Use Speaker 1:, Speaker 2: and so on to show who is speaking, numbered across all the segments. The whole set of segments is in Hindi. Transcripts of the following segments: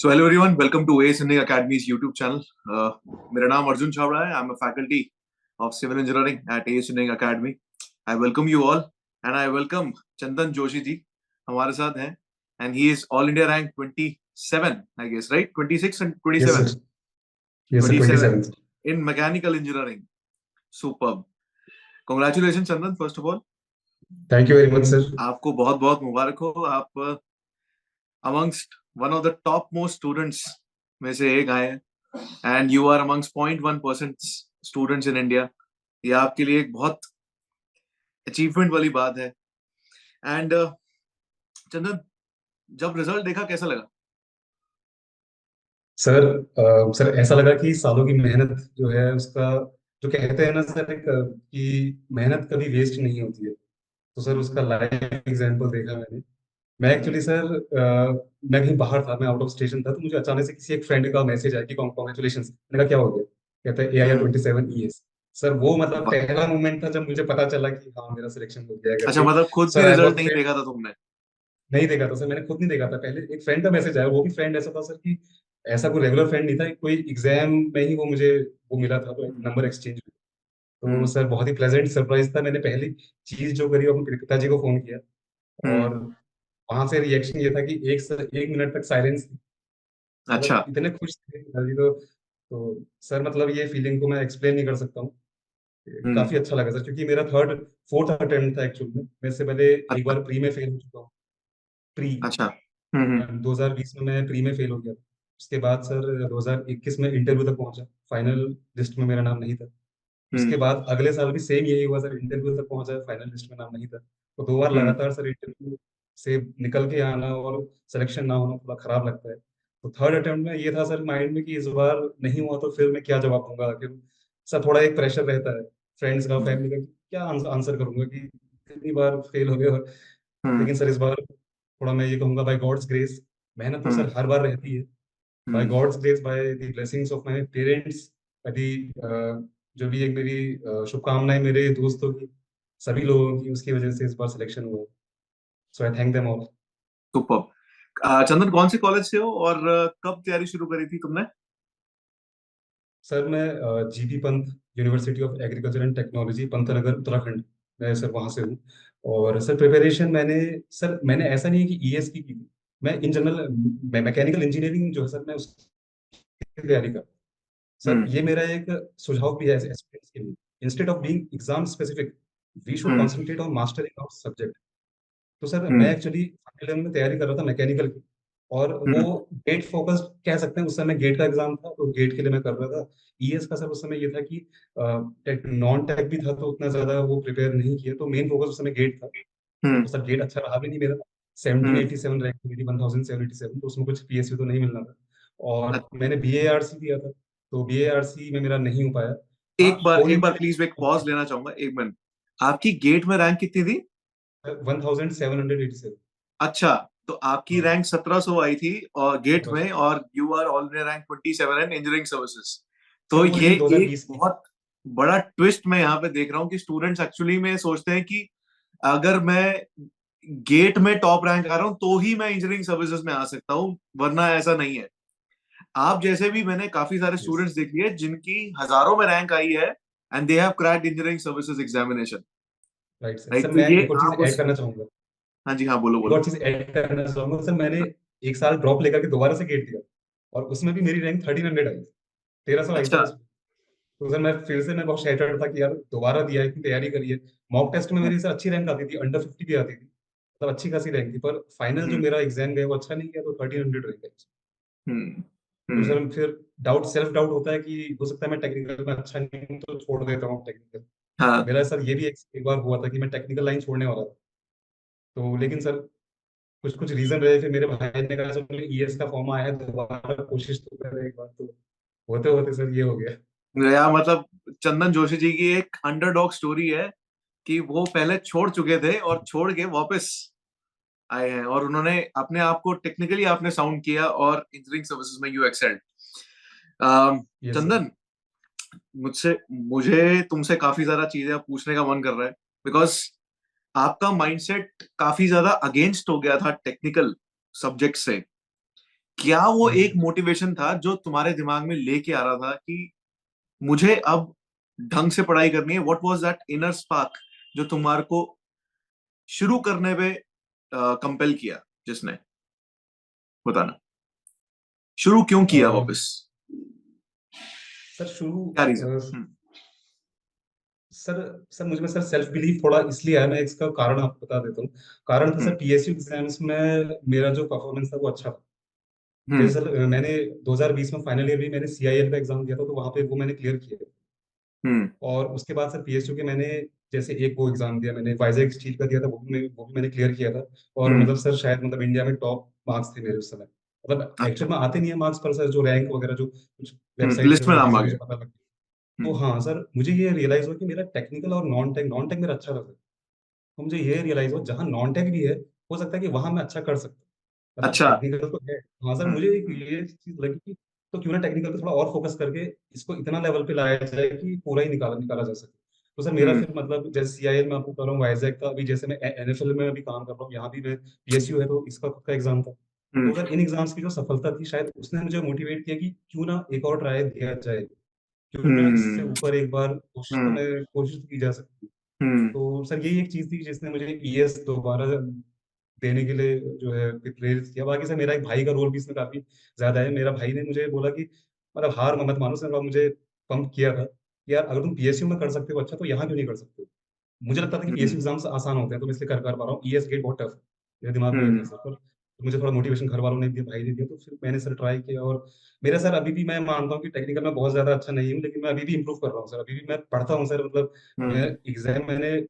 Speaker 1: So hello everyone, welcome to AS Engineering Academy's YouTube channel. मेरा नाम अर्जुन छाबड़ा है. I'm a faculty of civil engineering at AS Engineering Academy. I welcome you all and I welcome चंदन जोशी जी हमारे साथ हैं and he is all India rank 27 I guess, right? 26 and
Speaker 2: Yes,
Speaker 1: 27.
Speaker 2: sir. Yes, sir.
Speaker 1: 27
Speaker 2: 27th.
Speaker 1: in mechanical engineering. Superb. Congratulations Chandan, first of all.
Speaker 2: Thank you very much, sir.
Speaker 1: आपको बहुत बहुत मुबारक हो. आप amongst one of the top most students में से एक आए हैं and you are amongst 0.1% students in India. ये आपके लिए एक बहुत अचीवमेंट वाली बात है. एंड चंदन, जब रिजल्ट देखा कैसा लगा?
Speaker 2: सर ऐसा लगा कि सालों की मेहनत जो है उसका, जो कहते हैं ना सर, कि मेहनत कभी वेस्ट नहीं होती है, तो सर उसका लाइव एग्जांपल देखा मैंने. मैं एक्चुअली सर, मैं कहीं बाहर था, मैं आउट ऑफ स्टेशन था, तो मुझे अचानक से किसी एक फ्रेंड का मैसेज आया कि कॉन्ग्रेचुलेशन. मैंने कहा क्या हो गया? कहता है AIR 27ES. सर वो मतलब पहला मोमेंट था जब मुझे पता चला कि हाँ मेरा सिलेक्शन हो गया
Speaker 1: अच्छा,
Speaker 2: करके.
Speaker 1: मतलब खुद भी
Speaker 2: सर आई
Speaker 1: रिजल्ट
Speaker 2: वॉज
Speaker 1: नहीं देखा था तुमने?
Speaker 2: नहीं देखा था सर, मैंने खुद नहीं देखा था. पहले एक फ्रेंड का मैसेज आया, वो भी फ्रेंड ऐसा था सर कि ऐसा कोई रेगुलर फ्रेंड नहीं था, कोई एग्जाम में ही वो मुझे वो मिला था, तो एक नंबर एक्सचेंज. तो
Speaker 1: हम्म.
Speaker 2: सर बहुत ही प्लेजेंट सरप्राइज था. मैंने पहली चीज जो करी वो अपने पिताजी को फोन किया,
Speaker 1: हम्म.
Speaker 2: और वहां से रिएक्शन ये था कि एक मिनट तक साइलेंस.
Speaker 1: अच्छा.
Speaker 2: मतलब इतने खुश थे पिताजी. तो सर मतलब ये फीलिंग को मैं एक्सप्लेन नहीं कर सकता हूँ.
Speaker 1: हम्म.
Speaker 2: काफी अच्छा लगा सर, क्योंकि मेरा फोर्थ अटेम्प्ट था एक्चुअली में. मैं इससे पहले एक
Speaker 1: अच्छा.
Speaker 2: बार प्री में फेल हो चुका हूँ. प्री
Speaker 1: अच्छा. हम्म.
Speaker 2: 2020 में मैं प्री में फेल हो गया था. उसके बाद सर 2021 में इंटरव्यू तक पहुंचा, फाइनल लिस्ट में मेरा नाम नहीं था. उसके
Speaker 1: हम्म.
Speaker 2: बाद अगले साल भी सेम यही हुआ सर, इंटरव्यू तक पहुंचा, फाइनल लिस्ट में नाम नहीं था. तो 2 बार
Speaker 1: हम्म.
Speaker 2: लगातार सर इंटरव्यू से निकल के आना और सिलेक्शन ना होना थोड़ा खराब लगता है. तो थर्ड अटेम्प्ट में ये था सर माइंड में कि इस बार नहीं हुआ तो फिर मैं क्या जवाब दूंगा आखिर. सर थोड़ा एक प्रेशर रहता है फ्रेंड्स का,
Speaker 1: हम्म.
Speaker 2: फैमिली का, कि क्या आंसर करूंगा कि कितनी बार फेल हो गए.
Speaker 1: हम्म.
Speaker 2: लेकिन सर इस बार थोड़ा मैं ये कहूंगा बाय गॉड्स ग्रेस. मेहनत तो
Speaker 1: हम्म.
Speaker 2: सर हर बार रहती है. By
Speaker 1: hmm.
Speaker 2: God's grace, by the blessings of my parents, यदि जो भी एक मेरी शुभकामनाएं मेरे दोस्तों की, सभी लोगों की, उसकी वजह से इस बार सिलेक्शन हुआ. So I thank them all.
Speaker 1: Superb. Chandan, कौन से कॉलेज से हो और कब तैयारी शुरू करी थी तुमने?
Speaker 2: सर मैं GP Pant, university of agriculture and technology, Pantnagar, Uttarakhand, मैं सर वहां से हूँ. और सर प्रिपरेशन मैंने ऐसा नहीं है कि ES की थी. मैं इन जनरल मैकेनिकल इंजीनियरिंग जो है सर, मैं उसकी तैयारी कर. सर
Speaker 1: हम्म.
Speaker 2: ये मेरा एक सुझाव भी है ऐसे एस्पिरेंट्स के लिए. Instead of being exam specific, we should
Speaker 1: hmm.
Speaker 2: Concentrate on mastering our subject. तो सर मैं
Speaker 1: हम्म.
Speaker 2: एक्चुअली फाइनल ईयर में तैयारी कर रहा था मैकेनिकल की, और वो
Speaker 1: हम्म.
Speaker 2: गेट फोकस्ड कह सकते हैं. उस समय गेट का एग्जाम था, तो गेट के लिए मैं कर रहा था. ES का सर उस समय ये था कि नॉन टेक भी था, तो उतना ज्यादा वो प्रिपेयर नहीं किया, तो मेन फोकस उस समय गेट था.
Speaker 1: हम्म.
Speaker 2: तो सर गेट अच्छा रहा भी नहीं मेरा.
Speaker 1: हम्म.
Speaker 2: 1787 रैंक मेरी, 1787, तो उसमें कुछ PSU तो नहीं मिलना था. और
Speaker 1: अच्छा.
Speaker 2: मैंने BARC दिया था, तो BARC में मेरा नहीं हो पाया. हाँ,
Speaker 1: एक
Speaker 2: कोर
Speaker 1: बार प्लीज एक पॉज लेना चाहूंगा, एक मिनट. आपकी गेट में रैंक कितनी थी?
Speaker 2: 1787.
Speaker 1: अच्छा, तो आपकी
Speaker 2: हाँ,
Speaker 1: रैंक 1700 आई थी और गेट
Speaker 2: 1700.
Speaker 1: में, और you are already rank 27 in engineering services. तो
Speaker 2: सर वो
Speaker 1: ये
Speaker 2: लेकिन
Speaker 1: एक
Speaker 2: 2020 की.
Speaker 1: बहुत बड़ा ट्विस्ट मैं यहाँ पे देख रहा हूँ कि स्टूडेंट्स एक्चुअली में सोचते हैं कि अगर मैं गेट में टॉप रैंक आ रहा हूँ तो ही मैं इंजीनियरिंग सर्विसेज में आ सकता हूँ, वरना ऐसा नहीं है. आप जैसे भी मैंने काफी सारे
Speaker 2: यस.
Speaker 1: स्टूडेंट्स देख लिए जिनकी हजारों में रैंक आई है and they have cracked engineering services examination.
Speaker 2: Right sir.
Speaker 1: Right,
Speaker 2: sir
Speaker 1: तो
Speaker 2: मैं
Speaker 1: ये
Speaker 2: एक और चीज
Speaker 1: आप
Speaker 2: ऐड
Speaker 1: उस...
Speaker 2: करना चाहूंगा.
Speaker 1: हाँ जी, हाँ, बोलो
Speaker 2: एक और
Speaker 1: बोलो.
Speaker 2: चीज ऐड करना चाहूंगा सर. मैंने एक साल ड्रॉप लेकर के दोबारा से गेट दिया, और उसमें भी मेरी रैंक 1300 आई. 1300 आई
Speaker 1: अच्छा.
Speaker 2: सर उसमें. तो सर मैं बहुत शैटर्ड था कि यार दोबारा दिया है, इतनी तैयारी करी है. मॉक टेस्ट में मेरी सर अच्छी रैंक आती थी, अंडर 50 भी आती थी, मतलब अच्छी खासी रैंक थी. पर फाइनल जो
Speaker 1: हम्म.
Speaker 2: मेरा एग्जाम गया वो अच्छा नहीं गया, तो 1300 रैंक आई.
Speaker 1: हम्म.
Speaker 2: तो
Speaker 1: हम्म.
Speaker 2: सर फिर सेल्फ डाउट होता है कि हो सकता है मैं टेक्निकल में अच्छा नहीं हूं, तो छोड़ देता हूँ टेक्निकल.
Speaker 1: हाँ.
Speaker 2: मेरा सर ये भी एक बार हुआ था कि मैं टेक्निकल लाइन छोड़ने वाला था. तो लेकिन सर कुछ कुछ रीजन रहे, फिर मेरे भाई ने कहा चलो ES का फॉर्म आया है, दोबारा कोशिश तो करें एक बार. तो होते होते सर ये हो गया.
Speaker 1: या मतलब चंदन जोशी जी की एक अंडरडॉग स्टोरी है कि वो पहले छोड़ चुके थे और छोड़ के वापस आए हैं, और उन्होंने अपने आप को टेक्निकली आपने साउंड किया और इंजीनियरिंग सर्विसेज में you excelled.
Speaker 2: Yes sir.
Speaker 1: Chandan, मुझसे मुझे तुमसे काफी ज्यादा चीजें अब पूछने का मन कर रहा है, बिकॉज आपका माइंडसेट काफी ज्यादा अगेंस्ट हो गया था टेक्निकल सब्जेक्ट से. क्या वो एक मोटिवेशन था जो तुम्हारे दिमाग में लेके आ रहा था कि मुझे अब ढंग से पढ़ाई करनी है? What was that inner spark जो तुम्हारे को शुरू करने पे कंपेल किया, जिसने, बताना, शुरू क्यों किया वापस?
Speaker 2: सर शुरू
Speaker 1: क्या रीजन?
Speaker 2: सर सर मुझ में सर सेल्फ बिलीफ थोड़ा इसलिए है, मैं इसका कारण आपको बता देता हूँ। कारण था सर
Speaker 1: हम्म
Speaker 2: पीएसयू एग्जाम्स में मेरा जो परफॉर्मेंस था वो अच्छा था। जैसे
Speaker 1: हम्म
Speaker 2: सर मैंने 2020 में फाइनल ईयर में मैंने सीआईएल का एग्जाम दिया था, तो वहाँ पे वो मैंने क्लियर किया।
Speaker 1: हम्म
Speaker 2: और उसके बाद सर पीएसयू के मैंने जैसे एक वो एग्जाम दिया, मैंने वाइजैक स्टील का दिया था, वो भी मैंने क्लियर किया था। और
Speaker 1: हम्म
Speaker 2: मतलब सर शायद मतलब इंडिया में टॉप मार्क्स थे मेरे उस समय। मतलब
Speaker 1: अच्छा।
Speaker 2: एक्चुअल में आते नहीं है मार्क्स, पर सर जो रैंक वगैरह जो कुछ वेबसाइट
Speaker 1: लिस्ट में
Speaker 2: वगैरह
Speaker 1: नाम
Speaker 2: से
Speaker 1: आ
Speaker 2: मुझे
Speaker 1: गया।
Speaker 2: पता लग गया। तो
Speaker 1: हम्म
Speaker 2: हाँ सर, मुझे ये रियलाइज हुआ कि मेरा टेक्निकल और नॉन टेक मेरा अच्छा था सर। तो मुझे ये रियलाइज हुआ जहाँ नॉन टेक भी है, हो सकता है कि वहां मैं अच्छा कर सकता हूँ। मतलब
Speaker 1: अच्छा।
Speaker 2: टेक्निकल तो है। हाँ सर, मुझे एक
Speaker 1: हम्म
Speaker 2: ये चीज लगी कि तो क्यों ना टेक्निकल पे थोड़ा और फोकस करके इसको इतना लेवल पे लाया जाए कि पूरा ही निकाला निकाला जा सके। तो सर मेरा
Speaker 1: हम्म
Speaker 2: फिर मतलब जैसे सीआईएल में आपको कर रहा हूँ, वाइजैक का अभी जैसे मैं एनएफएल में अभी काम कर रहा हूँ, यहाँ भी मैं पीएसयू है तो इसका खुद का एग्जाम था।
Speaker 1: हम्म
Speaker 2: तो सर इन एग्जाम्स की जो सफलता थी, शायद उसने मुझे मोटिवेट किया कि क्यों ना एक और ट्राई दिया जाए, क्यों ना इससे
Speaker 1: हम्म
Speaker 2: ऊपर एक बार
Speaker 1: हम्म
Speaker 2: कोशिश तो की जा सकती है।
Speaker 1: हम्म
Speaker 2: तो सर यही एक चीज थी जिसने मुझे ईएस दोबारा देने के लिए जो है प्रेरित किया। बाकी सर मेरा एक भाई का रोल भी इसमें काफी ज्यादा है। मेरा भाई ने मुझे बोला कि मतलब हार मत मानो सर, मुझे पंप किया था कि यार अगर तुम पीएसयू में कर सकते हो अच्छा, तो यहाँ क्यों नहीं कर सकते हो। मुझे लगता था कि पीएसयू
Speaker 1: हम्म
Speaker 2: एग्जाम्स आसान होते हैं तो मैं इसलिए कर पा रहा हूँ, ईएस गेट बहुत टफ है। मेरे दिमाग में ये था
Speaker 1: हम्म
Speaker 2: सर, पर तो मुझे थोड़ा मोटिवेशन घर वालों ने दिया, भाई ने दिया, तो फिर मैंने सर ट्राई किया। और मेरा सर अभी भी मैं मानता हूँ कि टेक्निकल में बहुत ज्यादा अच्छा नहीं हूँ, लेकिन मैं अभी भी इंप्रूव कर रहा हूँ सर। अभी भी मैं पढ़ता हूँ सर, मतलब मैं
Speaker 1: हम्म
Speaker 2: एग्जाम मैंने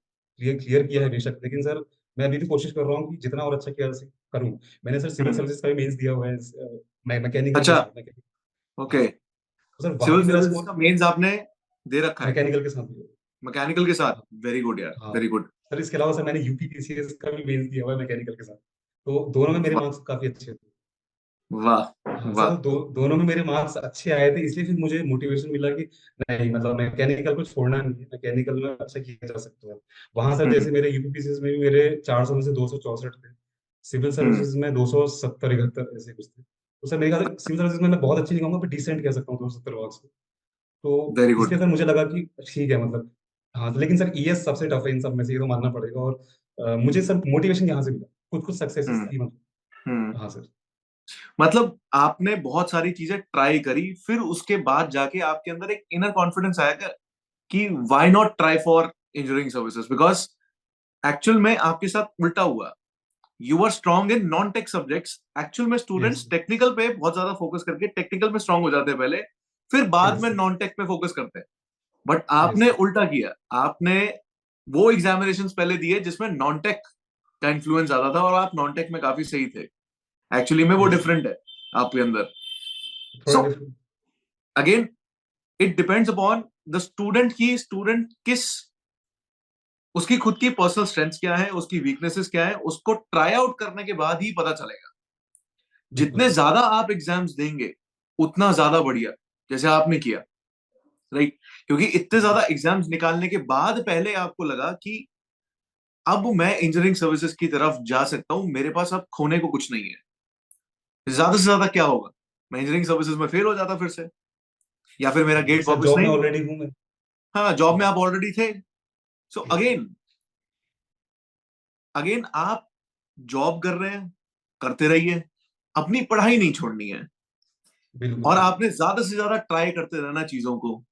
Speaker 2: क्लियर किया है बेशक, लेकिन सर मैं अभी भी कोशिश कर रहा हूँ कि जितना और अच्छा किया करूँ। मैंने सर सिविल
Speaker 1: हम्म।
Speaker 2: सर्विसेज का भी मेंस दिया हुआ है, मैकेनिकल के
Speaker 1: अच्छा।
Speaker 2: साथ।
Speaker 1: ओके।
Speaker 2: तो सर वहां
Speaker 1: सिविल
Speaker 2: भी मेरा
Speaker 1: सर्विसेज
Speaker 2: स्कोर
Speaker 1: का मेंस आपने दे रखा है?
Speaker 2: मैकेनिकल के साथ दिया
Speaker 1: मैकेनिकल के साथ?
Speaker 2: हुआ
Speaker 1: वेरी गुड यार,
Speaker 2: है। हाँ
Speaker 1: वेरी गुड।
Speaker 2: सर, इसके अलावा सर मैंने यूपीपीसीएस का भी मेंस दिया हुआ है मैकेनिकल के साथ। तो दोनों में मेरे
Speaker 1: वाह
Speaker 2: मार्क्स काफी अच्छे थे।
Speaker 1: वाह
Speaker 2: हाँ सर,
Speaker 1: वाह।
Speaker 2: तो दोनों में मेरे मार्क्स अच्छे आए थे, इसलिए फिर मुझे मोटिवेशन मिला कि नहीं मतलब मैकेनिकल को छोड़ना नहीं है, मैकेनिकल में अच्छा किया जा सकता है। वहां सर
Speaker 1: हम्म
Speaker 2: जैसे मेरे यूपीपीसीएस में भी मेरे 400 में से 264 थे। सिविल
Speaker 1: हम्म।
Speaker 2: सर्विसेज में 270 71 ऐसे कुछ थे। तो सर मेरे ख्याल से सिविल सर्विसेज में मैं बहुत अच्छी नहीं कहूंगा, पर डिसेंट कह सकता हूँ 270 मार्क्स को। तो
Speaker 1: वेरी गुड।
Speaker 2: इसलिए सर मुझे लगा कि ठीक है मतलब। हाँ, लेकिन सर ईएस सबसे टफ है इन सब में से, ये तो मानना पड़ेगा। और मुझे सर मोटिवेशन यहाँ से मिला, कुछ कुछ सक्सेसेस
Speaker 1: हम्म
Speaker 2: थी मतलब।
Speaker 1: हम्म।
Speaker 2: हाँ सर।
Speaker 1: मतलब आपने बहुत सारी चीजें ट्राई करी, फिर उसके बाद जाके आपके अंदर एक इनर कॉन्फिडेंस आया कि why not try for engineering services? Because actual में आपके साथ उल्टा हुआ। You are strong in non tech subjects. Actual में
Speaker 2: यस
Speaker 1: स्टूडेंट्स टेक्निकल पे बहुत ज्यादा फोकस करके टेक्निकल में स्ट्रांग हो जाते हैं पहले, फिर बाद
Speaker 2: यस
Speaker 1: में
Speaker 2: सर।
Speaker 1: नॉन टेक पे फोकस करते हैं। बट
Speaker 2: यस
Speaker 1: आपने
Speaker 2: सर।
Speaker 1: उल्टा किया। आपने वो एग्जामिनेशन पहले दिए जिसमें नॉन टेक का इन्फ्लुएंस ज्यादा था, और आप नॉन टेक में काफी सही थे। एक्चुअली में वो
Speaker 2: यस सर।
Speaker 1: डिफरेंट है आपके अंदर।
Speaker 2: थोड़ा
Speaker 1: so
Speaker 2: different.
Speaker 1: Again, it depends upon the student की स्टूडेंट किस, उसकी खुद की पर्सनल स्ट्रेंथ्स क्या है, उसकी वीकनेसेस क्या है, उसको ट्राई आउट करने के बाद ही पता चलेगा।
Speaker 2: बिल्कुल
Speaker 1: जितने
Speaker 2: सर।
Speaker 1: ज्यादा आप एग्जाम्स देंगे उतना ज्यादा बढ़िया, जैसे आपने किया, राइट? क्योंकि इतने ज्यादा एग्जाम्स निकालने के बाद पहले आपको लगा कि अब मैं इंजीनियरिंग सर्विसेज की तरफ जा सकता हूं, मेरे पास अब खोने को कुछ नहीं है। ज्यादा से ज्यादा क्या होगा, मैं इंजीनियरिंग सर्विसेज में फेल हो जाता फिर से, या फिर मेरा
Speaker 2: नहीं
Speaker 1: गेट
Speaker 2: सर,
Speaker 1: वापस
Speaker 2: जॉब में
Speaker 1: नहीं मिलता।
Speaker 2: ऑलरेडी हूँ मैं।
Speaker 1: हाँ, जॉब में आप ऑलरेडी थे। So
Speaker 2: yes sir.
Speaker 1: Again, again आप जॉब कर रहे हैं, करते रहिए, अपनी पढ़ाई नहीं छोड़नी है,
Speaker 2: बिल्कुल
Speaker 1: और
Speaker 2: सर।
Speaker 1: आपने ज्यादा से ज्यादा ट्राई करते रहना चीजों को।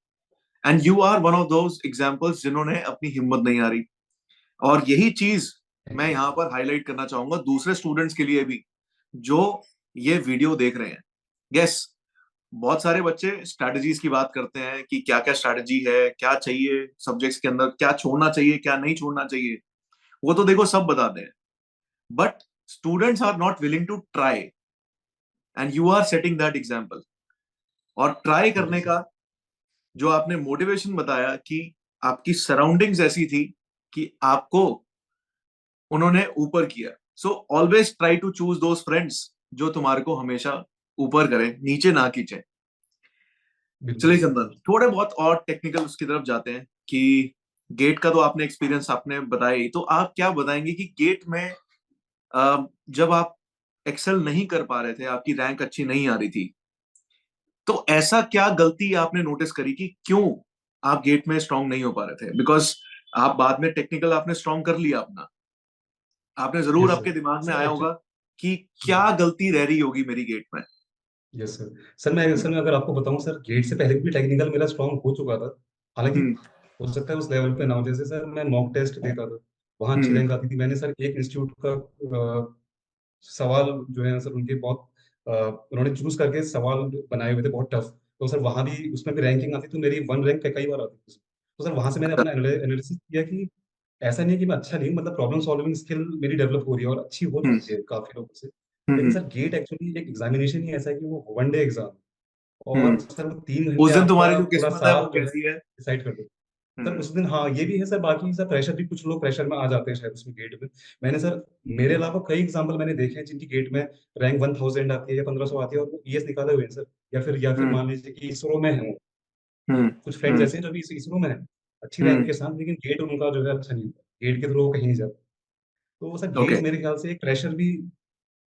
Speaker 1: And you are one of those examples जिन्होंने अपनी हिम्मत नहीं हारी। और यही चीज
Speaker 2: थैंक
Speaker 1: मैं
Speaker 2: यू
Speaker 1: यहां
Speaker 2: सर।
Speaker 1: पर हाईलाइट करना चाहूंगा दूसरे स्टूडेंट्स के लिए भी, जो ये वीडियो देख रहे हैं। यस, बहुत सारे बच्चे स्ट्रैटेजीज की बात करते हैं कि क्या क्या स्ट्रैटेजी है, क्या चाहिए सब्जेक्ट्स के अंदर, क्या छोड़ना चाहिए, क्या नहीं छोड़ना चाहिए। वो तो देखो सब बताते हैं, but students are not willing to try, and you are setting that example. और ट्राई
Speaker 2: थैंक यू
Speaker 1: करने
Speaker 2: सर।
Speaker 1: का जो आपने मोटिवेशन बताया कि आपकी सराउंडिंग्स ऐसी थी कि आपको उन्होंने ऊपर किया। So always try to choose those friends जो तुम्हारे को हमेशा ऊपर करें, नीचे ना खींचे।
Speaker 2: बिल्कुल
Speaker 1: चलिए
Speaker 2: सर।
Speaker 1: चंदन, थोड़े बहुत और टेक्निकल उसकी तरफ जाते हैं कि गेट का तो आपने एक्सपीरियंस आपने बताया ही, तो आप क्या बताएंगे कि गेट में जब आप एक्सेल नहीं कर पा रहे थे, आपकी रैंक अच्छी नहीं आ रही थी, तो ऐसा क्या गलती आपने नोटिस करी कि क्यों आप गेट में स्ट्रांग नहीं हो पा रहे थे? बिकॉज आप बाद में टेक्निकल आपने स्ट्रांग कर लिया अपना, आपने जरूर
Speaker 2: यस सर।
Speaker 1: आपके दिमाग में
Speaker 2: सर
Speaker 1: आया होगा
Speaker 2: एक्चुअली
Speaker 1: कि क्या गलती रह रही होगी मेरी गेट में।
Speaker 2: Yes sir. सर मैं अगर आपको बताऊं सर, गेट से पहले भी टेक्निकल मेरा स्ट्रांग हो चुका था। हालांकि
Speaker 1: हम्म
Speaker 2: हो सकता है उस लेवल पे ना हो। जैसे सर मैं मॉक टेस्ट देता था, वहाँ अच्छी
Speaker 1: हम्म
Speaker 2: रैंक आती थी। मैंने सर एक इंस्टीट्यूट का सवाल जो है सर उनके बहुत उन्होंने चूज करके सवाल बनाए हुए थे बहुत टफ। तो सर वहाँ भी उसमें भी रैंकिंग आती तो मेरी वन रैंक कई बार आती थी। तो सर वहां से मैंने अपना एनालिसिस किया कि ऐसा नहीं है कि मैं अच्छा नहीं हूँ, मतलब प्रॉब्लम सॉल्विंग स्किल मेरी डेवलप हो रही है और अच्छी हो
Speaker 1: हम्म
Speaker 2: चुकी है काफी लोगों से। लेकिन
Speaker 1: हम्म
Speaker 2: सर गेट एक्चुअली एक एग्जामिनेशन ही ऐसा है कि वो वन डे एग्जाम,
Speaker 1: हम्म।
Speaker 2: और सर वो 3 घंटे
Speaker 1: उस दिन तुम्हारी
Speaker 2: आपका
Speaker 1: जो
Speaker 2: पूरा
Speaker 1: किस्मत है
Speaker 2: साल
Speaker 1: वो
Speaker 2: जो है
Speaker 1: कैसी है?
Speaker 2: डिसाइड कर दो। सर
Speaker 1: हम्म
Speaker 2: उस दिन हाँ ये भी है सर, बाकी सर प्रेशर भी, कुछ लोग प्रेशर में आ जाते हैं शायद उसमें गेट में। मैंने सर मेरे अलावा कई एग्जाम्पल मैंने देखे हैं जिनकी गेट में रैंक 1000 आती है या 1500 आती है और वो ईएस निकाले हुए हैं सर। या फिर
Speaker 1: हम्म
Speaker 2: मान लीजिए कि इसरो में है वो।
Speaker 1: हम्म
Speaker 2: कुछ फ्रेंड्स
Speaker 1: हम्म
Speaker 2: ऐसे हैं जो भी इसरो में है अच्छी रैंक
Speaker 1: हम्म।
Speaker 2: के साथ, लेकिन गेट उनका जो है अच्छा नहीं होता, गेट के थ्रू वो कहीं नहीं जाता। तो सर
Speaker 1: ओके।
Speaker 2: गेट मेरे ख्याल से एक प्रेशर भी,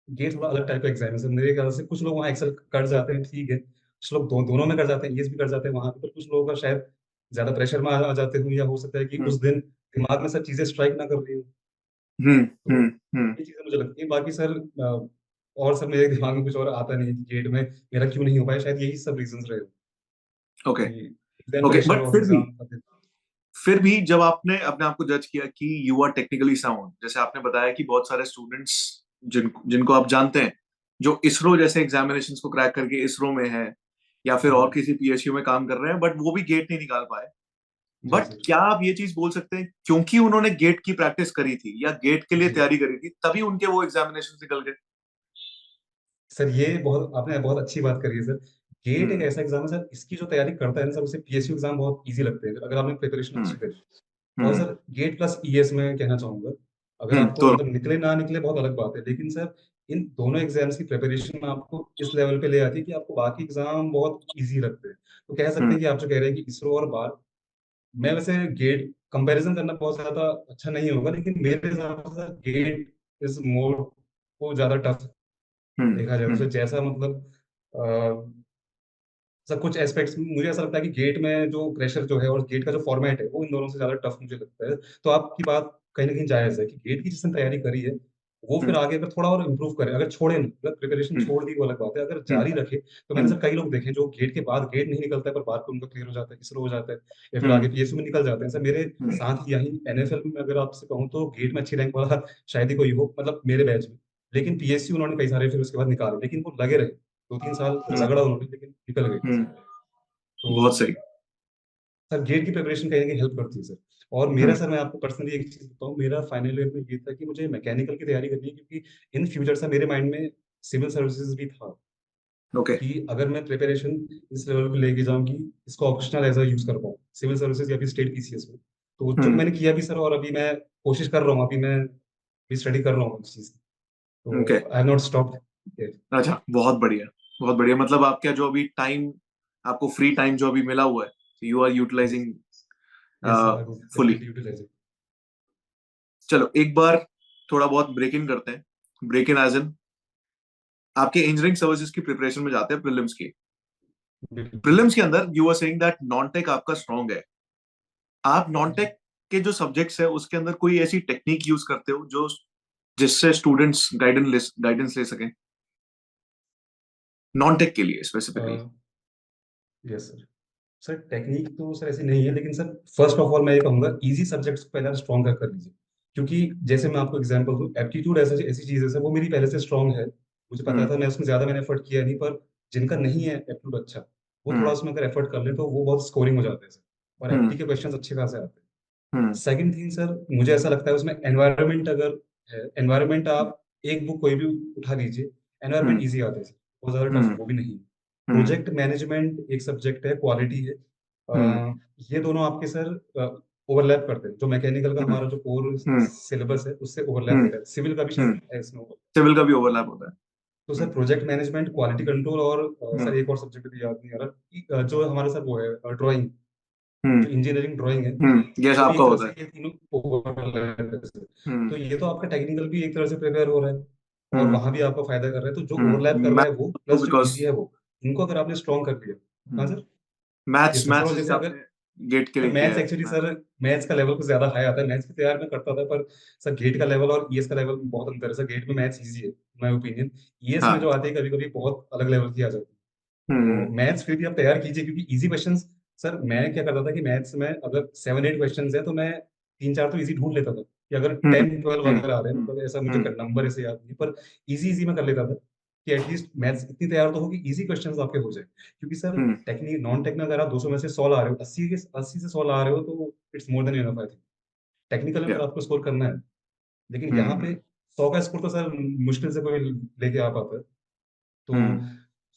Speaker 2: ये थोड़ा अलग टाइप का एग्जाम है सर मेरे ख्याल से। कुछ लोग वहाँ एक्सेल कर जाते हैं, ठीक है, कुछ लोग दोनों में कर जाते हैं, ईएस भी कर जाते हैं वहां पे, पर कुछ लोगों का शायद ज्यादा प्रेशर में आ जाते हो, या हो सकता है कि
Speaker 1: हम्म
Speaker 2: उस दिन दिमाग में सब चीजें स्ट्राइक ना कर रही हो।
Speaker 1: हम्म
Speaker 2: तो
Speaker 1: हम्म हम्म।
Speaker 2: ये चीजें मुझे लगती है। बाकी सर और सर मेरे दिमाग में कुछ और आता नहीं है कि गेट में मेरा क्यों नहीं हो पाया, शायद यही सब रीजंस रहे हो
Speaker 1: ओके
Speaker 2: कि एग्जाम
Speaker 1: ओके,
Speaker 2: प्रेशर
Speaker 1: बट
Speaker 2: और एग्जाम।
Speaker 1: फिर भी जब आपने अपने आप को जज किया कि यू आर टेक्निकली साउंड, जैसे आपने बताया कि बहुत सारे स्टूडेंट्स जिनको आप जानते हैं, जो इसरो जैसे एग्जामिनेशंस को क्रैक करके इसरो में है या फिर और
Speaker 2: हाँ
Speaker 1: किसी पीएसयू में काम कर रहे हैं, बट वो भी गेट नहीं निकाल पाए,
Speaker 2: जी
Speaker 1: बट
Speaker 2: सर।
Speaker 1: क्या आप ये चीज बोल सकते हैं क्योंकि उन्होंने गेट की प्रैक्टिस करी थी या गेट के लिए
Speaker 2: जी
Speaker 1: तैयारी करी थी तभी उनके वो एग्जामिनेशन निकल गए?
Speaker 2: सर, ये बहुत आपने बहुत अच्छी बात करी है सर। गेट एक
Speaker 1: हम्म
Speaker 2: ऐसा एग्जाम है सर, इसकी जो तैयारी करता है ना सर, उसे पीएसयू एग्जाम बहुत इजी लगते हैं अगर आपने प्रिपरेशन
Speaker 1: हम्म
Speaker 2: अच्छी करी। और
Speaker 1: हम्म
Speaker 2: सर गेट प्लस ईएस में कहना चाहूंगा, अगर आपको
Speaker 1: दोनों।
Speaker 2: मतलब निकले ना निकले बहुत अलग बात है, लेकिन सर इन दोनों एग्जाम्स की प्रिपरेशन आपको इस लेवल पे ले आती है कि आपको बाकी एग्जाम बहुत इजी लगते हैं। तो कह सकते
Speaker 1: हम्म
Speaker 2: हैं कि आप जो कह रहे हैं कि इसरो और बार, मैं वैसे गेट कंपैरिजन करना बहुत ज्यादा अच्छा नहीं होगा, लेकिन मेरे हिसाब से गेट इज मोर को ज्यादा टफ
Speaker 1: हम्म
Speaker 2: देखा जाए तो
Speaker 1: हम्म
Speaker 2: सर। जैसा मतलब सर कुछ एस्पेक्ट्स में मुझे ऐसा लगता है कि गेट में जो प्रेशर जो है और गेट का जो फॉर्मेट है वो इन दोनों से ज्यादा टफ मुझे लगता है। तो आपकी बात कहीं ना कहीं जायज है कि गेट की जिसने तैयारी करी है वो
Speaker 1: हम्म
Speaker 2: फिर आगे अगर थोड़ा और इम्प्रूव करे, अगर छोड़े नहीं, अगर प्रिपरेशन
Speaker 1: हम्म
Speaker 2: छोड़ दी वो अलग बात है, अगर
Speaker 1: हम्म
Speaker 2: जारी रखे। तो मैंने
Speaker 1: हम्म
Speaker 2: सर कई लोग देखे जो गेट के बाद गेट नहीं निकलता है पर बाद में उनका क्लियर हो जाता है, इसरो हो जाता है, या फिर आगे
Speaker 1: हम्म
Speaker 2: पीएसयू में निकल जाते हैं सर। मेरे
Speaker 1: हम्म
Speaker 2: साथ यही एनएफएल में अगर आपसे कहूँ तो गेट में अच्छी रैंक वाला शायद ही कोई हो, मतलब मेरे बैच में। लेकिन पीएसयू उन्होंने कई सारे फिर उसके बाद निकाले, लेकिन वो लगे रहे 2-3 साल
Speaker 1: हम्म
Speaker 2: रगड़ा उन्होंने, लेकिन निकल गए।
Speaker 1: हम्म।
Speaker 2: तो
Speaker 1: बहुत सही।
Speaker 2: सर गेट की प्रिपरेशन कहीं ना कहीं हेल्प करती है सर। और मेरा
Speaker 1: हम्म
Speaker 2: सर, मैं आपको पर्सनली एक चीज बताऊं, मेरा फाइनल ईयर में ये था कि मुझे मैकेनिकल की तैयारी करनी है, क्योंकि इन फ्यूचर सर मेरे माइंड में सिविल सर्विसेज भी था
Speaker 1: ओके।
Speaker 2: कि अगर मैं प्रिपरेशन इस लेवल पे लेके जाऊं कि इसको ऑप्शनल एज अ यूज कर पाऊँ सिविल सर्विसेज या फिर स्टेट पीसीएस में। तो जो
Speaker 1: हम्म
Speaker 2: मैंने किया भी सर, और अभी मैं कोशिश कर रहा हूँ, अभी मैं भी स्टडी कर रहा हूँ इस चीज की।
Speaker 1: ओके।
Speaker 2: तो आई हैव नॉट स्टॉप्ड।
Speaker 1: अच्छा, बहुत बढ़िया, बहुत बढ़िया। मतलब आपका जो अभी टाइम, आपको फ्री टाइम जो अभी मिला हुआ है, you are utilizing
Speaker 2: yes sir, I would
Speaker 1: fully.
Speaker 2: Definitely utilize it.
Speaker 1: चलो एक बार थोड़ा बहुत ब्रेक इन करते हैं। ब्रेक इन एज इन आपके इंजीनियरिंग सर्विसेज की प्रिपरेशन में जाते हैं, प्रीलिम्स की।
Speaker 2: बिल्कुल
Speaker 1: प्रीलिम्स
Speaker 2: सर।
Speaker 1: के अंदर you are saying that non tech आपका स्ट्रांग है। आप नॉन
Speaker 2: जी
Speaker 1: टेक के जो सब्जेक्ट्स है उसके अंदर कोई ऐसी टेक्निक यूज करते हो जो जिससे स्टूडेंट्स गाइडेंस ले सकें, नॉन टेक के लिए specifically?
Speaker 2: Yes sir. Sir technique तो सर ऐसी नहीं है, लेकिन सर फर्स्ट ऑफ ऑल मैं ये कहूंगा इजी सब्जेक्ट्स को पहले स्ट्रॉन्ग कर लीजिए। क्योंकि जैसे मैं आपको एग्जांपल दूं, एप्टीट्यूड ऐसा ऐसी चीज है सर, वो मेरी पहले से स्ट्रॉन्ग है, मुझे पता
Speaker 1: हम्म
Speaker 2: था, मैं उसमें ज्यादा मैंने एफर्ट किया नहीं। पर जिनका नहीं है एप्टीट्यूड अच्छा, वो थोड़ा
Speaker 1: हम्म
Speaker 2: उसमें अगर एफर्ट कर ले तो वो बहुत स्कोरिंग हो जाते हैं सर, और
Speaker 1: हम्म
Speaker 2: एप्टी के क्वेश्चन अच्छे खासे आते हैं।
Speaker 1: हम्म
Speaker 2: सेकंड थिंग सर, मुझे ऐसा लगता है उसमें एनवायरनमेंट अगर है, एनवायरनमेंट आप एक बुक कोई भी उठा दीजिए, एनवायरनमेंट
Speaker 1: हम्म
Speaker 2: इजी आता है सर, बहुत ज्यादा टफ
Speaker 1: हम्म
Speaker 2: वो भी नहीं है।
Speaker 1: हम्म
Speaker 2: प्रोजेक्ट मैनेजमेंट एक सब्जेक्ट है, क्वालिटी है।
Speaker 1: हम्म
Speaker 2: ये दोनों आपके सर ओवरलैप करते हैं, जो मैकेनिकल का
Speaker 1: हम्म
Speaker 2: हमारा जो कोर
Speaker 1: हम्म
Speaker 2: सिलेबस है उससे ओवरलैप
Speaker 1: हम्म
Speaker 2: होता है, सिविल का भी
Speaker 1: हम्म।
Speaker 2: शायद है इसमें over।
Speaker 1: सिविल का भी ओवरलैप होता है।
Speaker 2: तो सर
Speaker 1: हम्म
Speaker 2: प्रोजेक्ट मैनेजमेंट, क्वालिटी कंट्रोल, और
Speaker 1: हम्म
Speaker 2: सर एक और सब्जेक्ट भी याद नहीं आ रहा जो हमारा सर वो है ड्राइंग, जो
Speaker 1: हम्म
Speaker 2: इंजीनियरिंग ड्राइंग है,
Speaker 1: ये
Speaker 2: वो भी
Speaker 1: आपका
Speaker 2: एक तरह
Speaker 1: होता
Speaker 2: से
Speaker 1: है।
Speaker 2: ये तीनों overlap है सर।
Speaker 1: हम्म
Speaker 2: तो ये तो आपका टेक्निकल भी एक तरह से प्रिपेयर हो रहा है, और वहां भी आपको फायदा कर रहा है, तो जो ओवरलैप कर रहा है वो प्लस जो
Speaker 1: बिकॉज
Speaker 2: इजी है वो, इनको अगर आपने स्ट्रॉन्ग कर लिया। हाँ sir.
Speaker 1: Maths
Speaker 2: yes sir sir,
Speaker 1: maths
Speaker 2: और
Speaker 1: जैसे
Speaker 2: जैसे अगर
Speaker 1: आपने गेट के
Speaker 2: सर
Speaker 1: लिए किया
Speaker 2: मैथ्स
Speaker 1: है
Speaker 2: एक्चुअली सर, मैथ्स का लेवल कुछ ज्यादा हाई आता है, मैथ्स की तैयार मैं करता था, पर सर गेट का लेवल और ईएस का लेवल में बहुत अंतर है सर। गेट में मैथ्स इजी है माय ओपिनियन, ईएस में
Speaker 1: हाँ।
Speaker 2: जो आती है कभी कभी बहुत अलग लेवल की आ जाती है।
Speaker 1: हम्म
Speaker 2: तो मैथ्स फिर भी आप तैयार कीजिए, क्योंकि इजी क्वेश्चंस, सर मैं क्या करता था कि मैथ्स में अगर 7-8 क्वेश्चंस है तो मैं 3-4 तो इजी ढूंढ लेता था, कि अगर
Speaker 1: हम्म
Speaker 2: 10-12
Speaker 1: हम्म
Speaker 2: अगर आ रहे हैं, मतलब ऐसा मुझे
Speaker 1: हम्म
Speaker 2: नंबर ऐसे याद नहीं, पर इजी इजी मैं कर लेता था, कि एटलीस्ट मैथ्स इतनी तैयार तो हो कि इजी क्वेश्चंस आपके हो जाए। क्योंकि सर
Speaker 1: हम्म
Speaker 2: टेक्निक नॉन टेक में अगर आप 200 में से 100 ला रहे हो, 80 से 100 ला रहे हो, तो it's more than enough I think. Technical में
Speaker 1: या
Speaker 2: सर आपको स्कोर करना है, लेकिन यहाँ पे
Speaker 1: हम्म
Speaker 2: 100 का स्कोर तो सर मुश्किल से कोई लेके आ पाता है। तो
Speaker 1: हम्म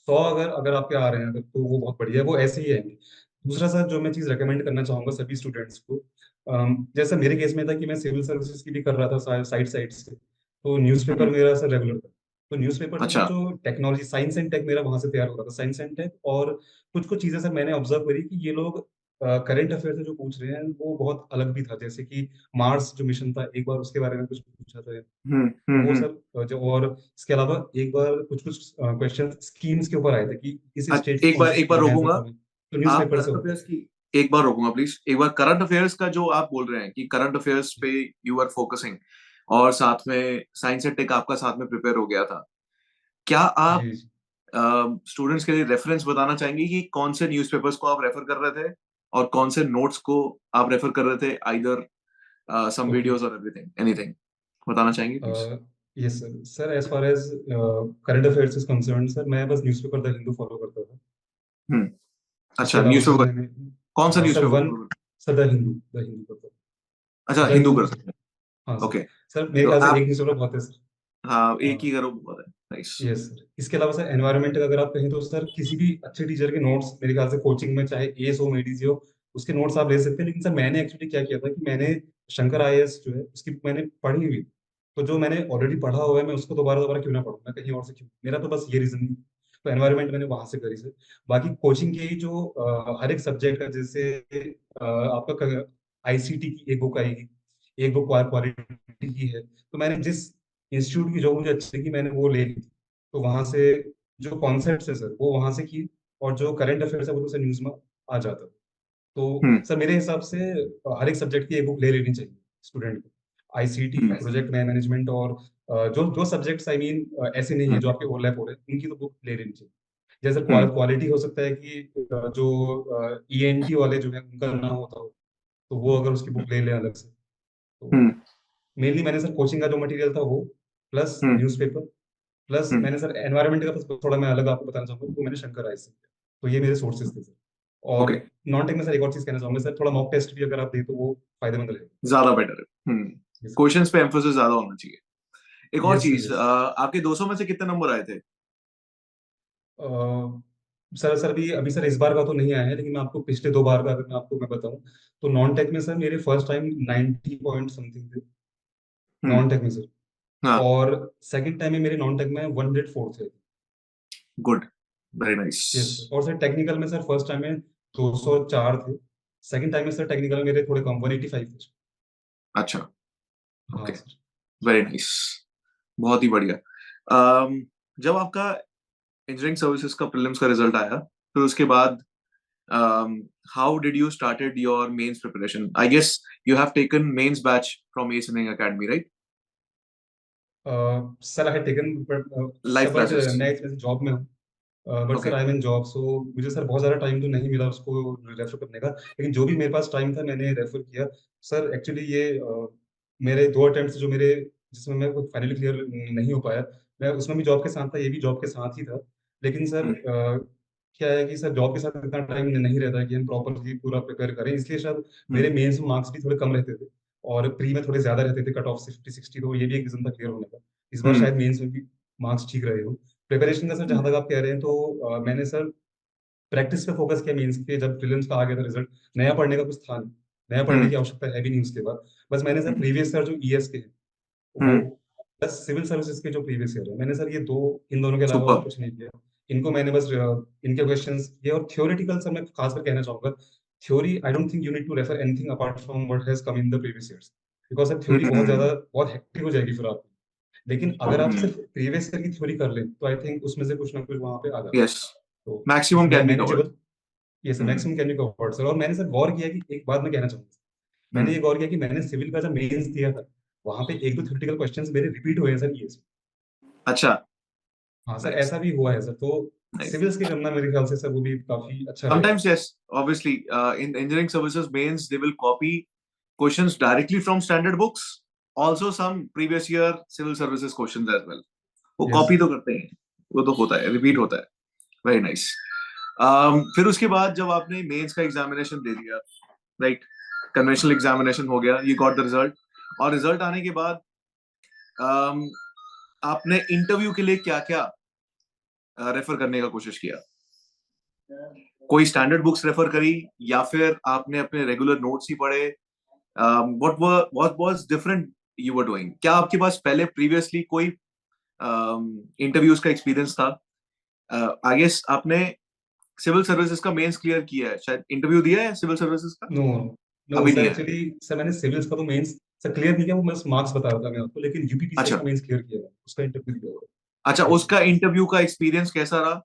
Speaker 2: 100 अगर अगर आपके आ रहे हैं अगर, तो वो बहुत बढ़िया है, वो ऐसे ही आएंगे। दूसरा सर जो मैं चीज़ रेकमेंड करना चाहूंगा सभी स्टूडेंट्स को, जैसा मेरे केस में था कि मैं सिविल सर्विसेज की भी कर रहा था साइड साइड से, तो न्यूज़पेपर
Speaker 1: हम्म,
Speaker 2: मेरा सर रेगुलर था। तो न्यूज़पेपर से सर
Speaker 1: अच्छा।
Speaker 2: जो टेक्नोलॉजी साइंस एंड टेक मेरा वहां से तैयार हो रहा था, साइंस एंड टेक, और कुछ कुछ चीज़ें सर मैंने ऑब्जर्व करी कि ये लोग करंट अफेयर से जो पूछ रहे हैं वो बहुत अलग भी था। जैसे कि मार्स जो मिशन था, एक बार उसके बारे में कुछ पूछा था, तो वो
Speaker 1: हम्म।
Speaker 2: सर जो, और इसके अलावा एक बार कुछ कुछ क्वेश्चन स्कीम्स के ऊपर आए थे कि इस स्टेट की कौन सी
Speaker 1: एक बार
Speaker 2: स्कीम है ऐसा
Speaker 1: रोकूंगा।
Speaker 2: समय, तो
Speaker 1: आप
Speaker 2: न्यूज़पेपर से
Speaker 1: करंट
Speaker 2: होता
Speaker 1: अफेयर्स
Speaker 2: है।
Speaker 1: की एक बार रोकूंगा प्लीज। एक बार करंट अफेयर्स का जो आप बोल रहे हैं कि करंट अफेयर्स पे यू आर फोकसिंग, और साथ में साइंस एंड टेक आपका साथ में प्रिपेयर हो गया था, क्या आप
Speaker 2: जी जी।
Speaker 1: स्टूडेंट्स के लिए रेफरेंस बताना चाहेंगे कि कौन से न्यूज़पेपर्स को आप रेफर कर रहे थे और कौन से नोट्स को आप रेफर कर रहे थे, आइदर सम
Speaker 2: ओके।
Speaker 1: वीडियोस और एवरीथिंग एनीथिंग, बताना चाहेंगे please?
Speaker 2: Yes sir sir, as far as current affairs is concern sir, मैं बस न्यूज़पेपर द हिंदू फॉलो करता था।
Speaker 1: हम्म।
Speaker 2: उसके
Speaker 1: अच्छा,
Speaker 2: अलावा सर
Speaker 1: न्यूज़पेपर
Speaker 2: मैंने,
Speaker 1: कौन सा
Speaker 2: हाँ sir,
Speaker 1: newspaper
Speaker 2: one,
Speaker 1: follow?
Speaker 2: Sir the Hindu करता
Speaker 1: अच्छा,
Speaker 2: था, द
Speaker 1: हिंदू
Speaker 2: हिंदू
Speaker 1: करते
Speaker 2: सर।
Speaker 1: हैं।
Speaker 2: हाँ सर।
Speaker 1: ओके।
Speaker 2: सर मेरे
Speaker 1: तो
Speaker 2: ख्याल से एक
Speaker 1: आप,
Speaker 2: न्यूज़पेपर बहुत है सर।
Speaker 1: हाँ, एक ही
Speaker 2: हाँ।
Speaker 1: करो, बहुत है। नाइस।
Speaker 2: यस सर, इसके अलावा सर एनवायरनमेंट का अगर आप कहें तो सर किसी भी अच्छे टीचर के नोट्स मेरे ख्याल से कोचिंग में, चाहे एएस हो मेडीज हो, उसके नोट्स आप ले सकते हैं। लेकिन सर मैंने एक्चुअली क्या किया था कि मैंने शंकर आईएएस जो है उसकी बुक मैंने पढ़ी हुई, तो जो मैंने ऑलरेडी पढ़ा हुआ है मैं उसको दोबारा दोबारा क्यों ना पढूं, मैं कहीं और से क्यों, मेरा तो बस ये रीजन। तो एनवायरनमेंट मैंने वहां से करी सर। बाकी कोचिंग की जो हर एक सब्जेक्ट का, जैसे आपका आईसीटी की एक बुक आएगी, एक बुक क्वालिटी की है, तो मैंने जिस इंस्टीट्यूट की जो मुझे अच्छी लगी मैंने वो ले ली थी। तो वहां से जो कॉन्सेप्ट है सर वो वहां से की, और जो करंट अफेयर्स है वो तो सर न्यूज में आ जाता है। तो
Speaker 1: हम्म
Speaker 2: सर मेरे हिसाब से हर एक सब्जेक्ट की एक बुक ले लेनी चाहिए स्टूडेंट को। आईसीटी,
Speaker 1: हम्म
Speaker 2: प्रोजेक्ट मैनेजमेंट, और जो जो सब्जेक्ट्स आई मीन ऐसे नहीं है
Speaker 1: हम्म
Speaker 2: जो आपके ओवरलैप हो रहे हैं, उनकी तो बुक ले लेनी चाहिए। जैसे
Speaker 1: हम्म
Speaker 2: क्वालिटी हो सकता है कि जो ईएनटी वाले जो है उनका ना होता हो, तो वो अगर उसकी बुक ले लें अलग से। तो
Speaker 1: हम्म
Speaker 2: मेनली मैंने सर कोचिंग का जो मटेरियल था वो, प्लस
Speaker 1: हम्म
Speaker 2: न्यूज़पेपर, प्लस
Speaker 1: हम्म,
Speaker 2: मैंने सर एनवायरनमेंट का बस थोड़ा मैं अलग आपको बताना चाहूंगा, वो मैंने शंकर राय से किया। तो ये मेरे सोर्सेज थे सर। और
Speaker 1: ओके।
Speaker 2: नॉन टेक में सर एक और चीज कहना चाहूंगा सर, थोड़ा मॉक टेस्ट भी अगर आप दें तो वो फायदेमंद रहेगा।
Speaker 1: ज्यादा बेटर है।
Speaker 2: यस
Speaker 1: क्वेश्चंस पे एम्फोसिस ज्यादा होना चाहिए। एक और
Speaker 2: यस सर।
Speaker 1: चीज,
Speaker 2: यस
Speaker 1: आपके 200 में से कितने नंबर आए थे?
Speaker 2: सर सर अभी सर इस बार का तो नहीं आया है, लेकिन मैं आपको पिछले 2 बार का अगर मैं बताऊं, तो नॉन टेक में सर मेरे फर्स्ट टाइम 90 पॉइंट समथिंग थे,
Speaker 1: हम्म।
Speaker 2: नॉन टेक में सर।
Speaker 1: हाँ।
Speaker 2: और सेकंड टाइम में मेरे नॉन टेक में 104 थे।
Speaker 1: Good. Very nice.
Speaker 2: Yes sir, और सर टेक्निकल में सर फर्स्ट टाइम में 204 थे, सेकंड टाइम में सर टेक्निकल में मेरे थोड़े कम 185 थे।
Speaker 1: अच्छा।
Speaker 2: हाँ
Speaker 1: ओके।
Speaker 2: सर।
Speaker 1: Very nice. बहुत ही बढ़िया। um, जब आपका इंजीनियरिंग सर्विसेज का प्रीलिम्स का रिजल्ट आया, फिर उसके बाद how did you started your mains preparation? I guess you have taken mains batch from ACE engineering academy, right?
Speaker 2: Sir I had taken, but sir
Speaker 1: live
Speaker 2: but
Speaker 1: classes.
Speaker 2: मैं इसमें जॉब में हूँ, but
Speaker 1: okay.
Speaker 2: Sir I am in job, so मुझे सर बहुत ज़्यादा टाइम तो नहीं मिला उसको रेफर करने का, लेकिन जो भी मेरे पास टाइम था मैंने रेफर किया। सर एक्चुअली ये मेरे 2 अटेम्प्ट जो मेरे, जिसमें मैं फाइनली क्लियर नहीं हो पाया, मैं उसमें भी जॉब के साथ था, ये भी जॉब के साथ ही था। लेकिन सर क्या है कि सर जॉब के साथ इतना टाइम नहीं रहता है कि हम प्रॉपरली पूरा प्रिपेयर करें, इसलिए शायद मेरे मेंस में मार्क्स भी थोड़े कम रहते थे, और प्री में थोड़े ज्यादा रहते थे, कट ऑफ 50-60, तो ये भी एक रीजन था क्लियर होने का। इस बार शायद मेंस में भी मार्क्स ठीक रहे हो। प्रिपरेशन का सर जहां तक आप कह रहे हैं, तो मैंने सर प्रैक्टिस पे फोकस किया मेंस के, जब प्रीलिम्स का आ गया था रिजल्ट, नया पढ़ने का कुछ था नहीं, नया पढ़ने की आवश्यकता है भी नहीं उसके बाद। बस मैंने सर प्रीवियस सर जो ईएस के हैं वो, प्लस सिविल सर्विसेज के जो प्रीवियस ईयर है, मैंने सर ये दो, इन दोनों के अलावा और
Speaker 1: सुपर।
Speaker 2: कुछ नहीं किया। इनको मैंने बस इनके क्वेश्चंस ये, और थ्योरेटिकल सर मैं खासकर कहना चाहूंगा, theory I don't think you need to refer anything apart from what has come in the previous years, because sir theory बहुत ज्यादा बहुत हेक्टिक हो जाएगी फिर आपकी। लेकिन अगर आप
Speaker 1: हम्म.
Speaker 2: सिर्फ प्रीवियस ईयर की थ्योरी कर लें तो आई थिंक उसमें से कुछ ना कुछ वहां पे आ जाता है।
Speaker 1: Yes,
Speaker 2: तो
Speaker 1: maximum
Speaker 2: मैं
Speaker 1: can be covered.
Speaker 2: मैनेजेबल, ये sir
Speaker 1: hmm.
Speaker 2: Maximum can be covered sir. और मैंने सर गौर किया कि एक बात मैं कहना चाहूंगा, मैंने
Speaker 1: हम्म.
Speaker 2: ये गौर किया कि मैंने सिविल का जब मेंस दिया था वहां पे एक दो थ्योरेटिकल क्वेश्चंस मेरे रिपीट हुए हैं सर ये।
Speaker 1: अच्छा.
Speaker 2: हाँ सर
Speaker 1: Nice.
Speaker 2: ऐसा भी हुआ है सर। तो
Speaker 1: Nice.
Speaker 2: सिविल्स के करना मेरे ख्याल से सर वो भी काफी अच्छा रहेगा।
Speaker 1: Sometimes, yes, obviously, in engineering services mains, they will copy questions directly from standard books. Also, some previous year civil services questions as well. वो
Speaker 2: यस
Speaker 1: कॉपी तो करते हैं, वो तो होता है, रिपीट होता है. Very nice. फिर उसके बाद जब आपने मेंस का एग्जामिनेशन दे दिया, राइट, कन्वेंशनल एग्जामिनेशन हो गया, यू गॉट द रिजल्ट, और रिजल्ट आने के बाद um, आपने इंटरव्यू के लिए क्या क्या रेफर करने का कोशिश किया? कोई स्टैंडर्ड बुक्स रेफर करी, या फिर आपने अपने रेगुलर नोट्स ही पढ़े? What was different you were doing? क्या आपके पास पहले प्रीवियसली कोई इंटरव्यूज का एक्सपीरियंस था? आई गेस आपने सिविल सर्विसेज का मेंस क्लियर किया है, शायद इंटरव्यू दिया है सिविल सर्विसेज का?
Speaker 2: नो नो
Speaker 1: अभी नहीं
Speaker 2: सर
Speaker 1: है.
Speaker 2: एक्चुअली सर मैंने सिविल्स का तो मेंस सर क्लियर नहीं किया, वो बस मार्क्स बता रहा था मैं आपको, लेकिन यूपीपीसीएस
Speaker 1: अच्छा.
Speaker 2: का मेंस क्लियर किया है, उसका इंटरव्यू दिया हुआ
Speaker 1: अच्छा,
Speaker 2: है। यस
Speaker 1: उसका इंटरव्यू का एक्सपीरियंस कैसा रहा?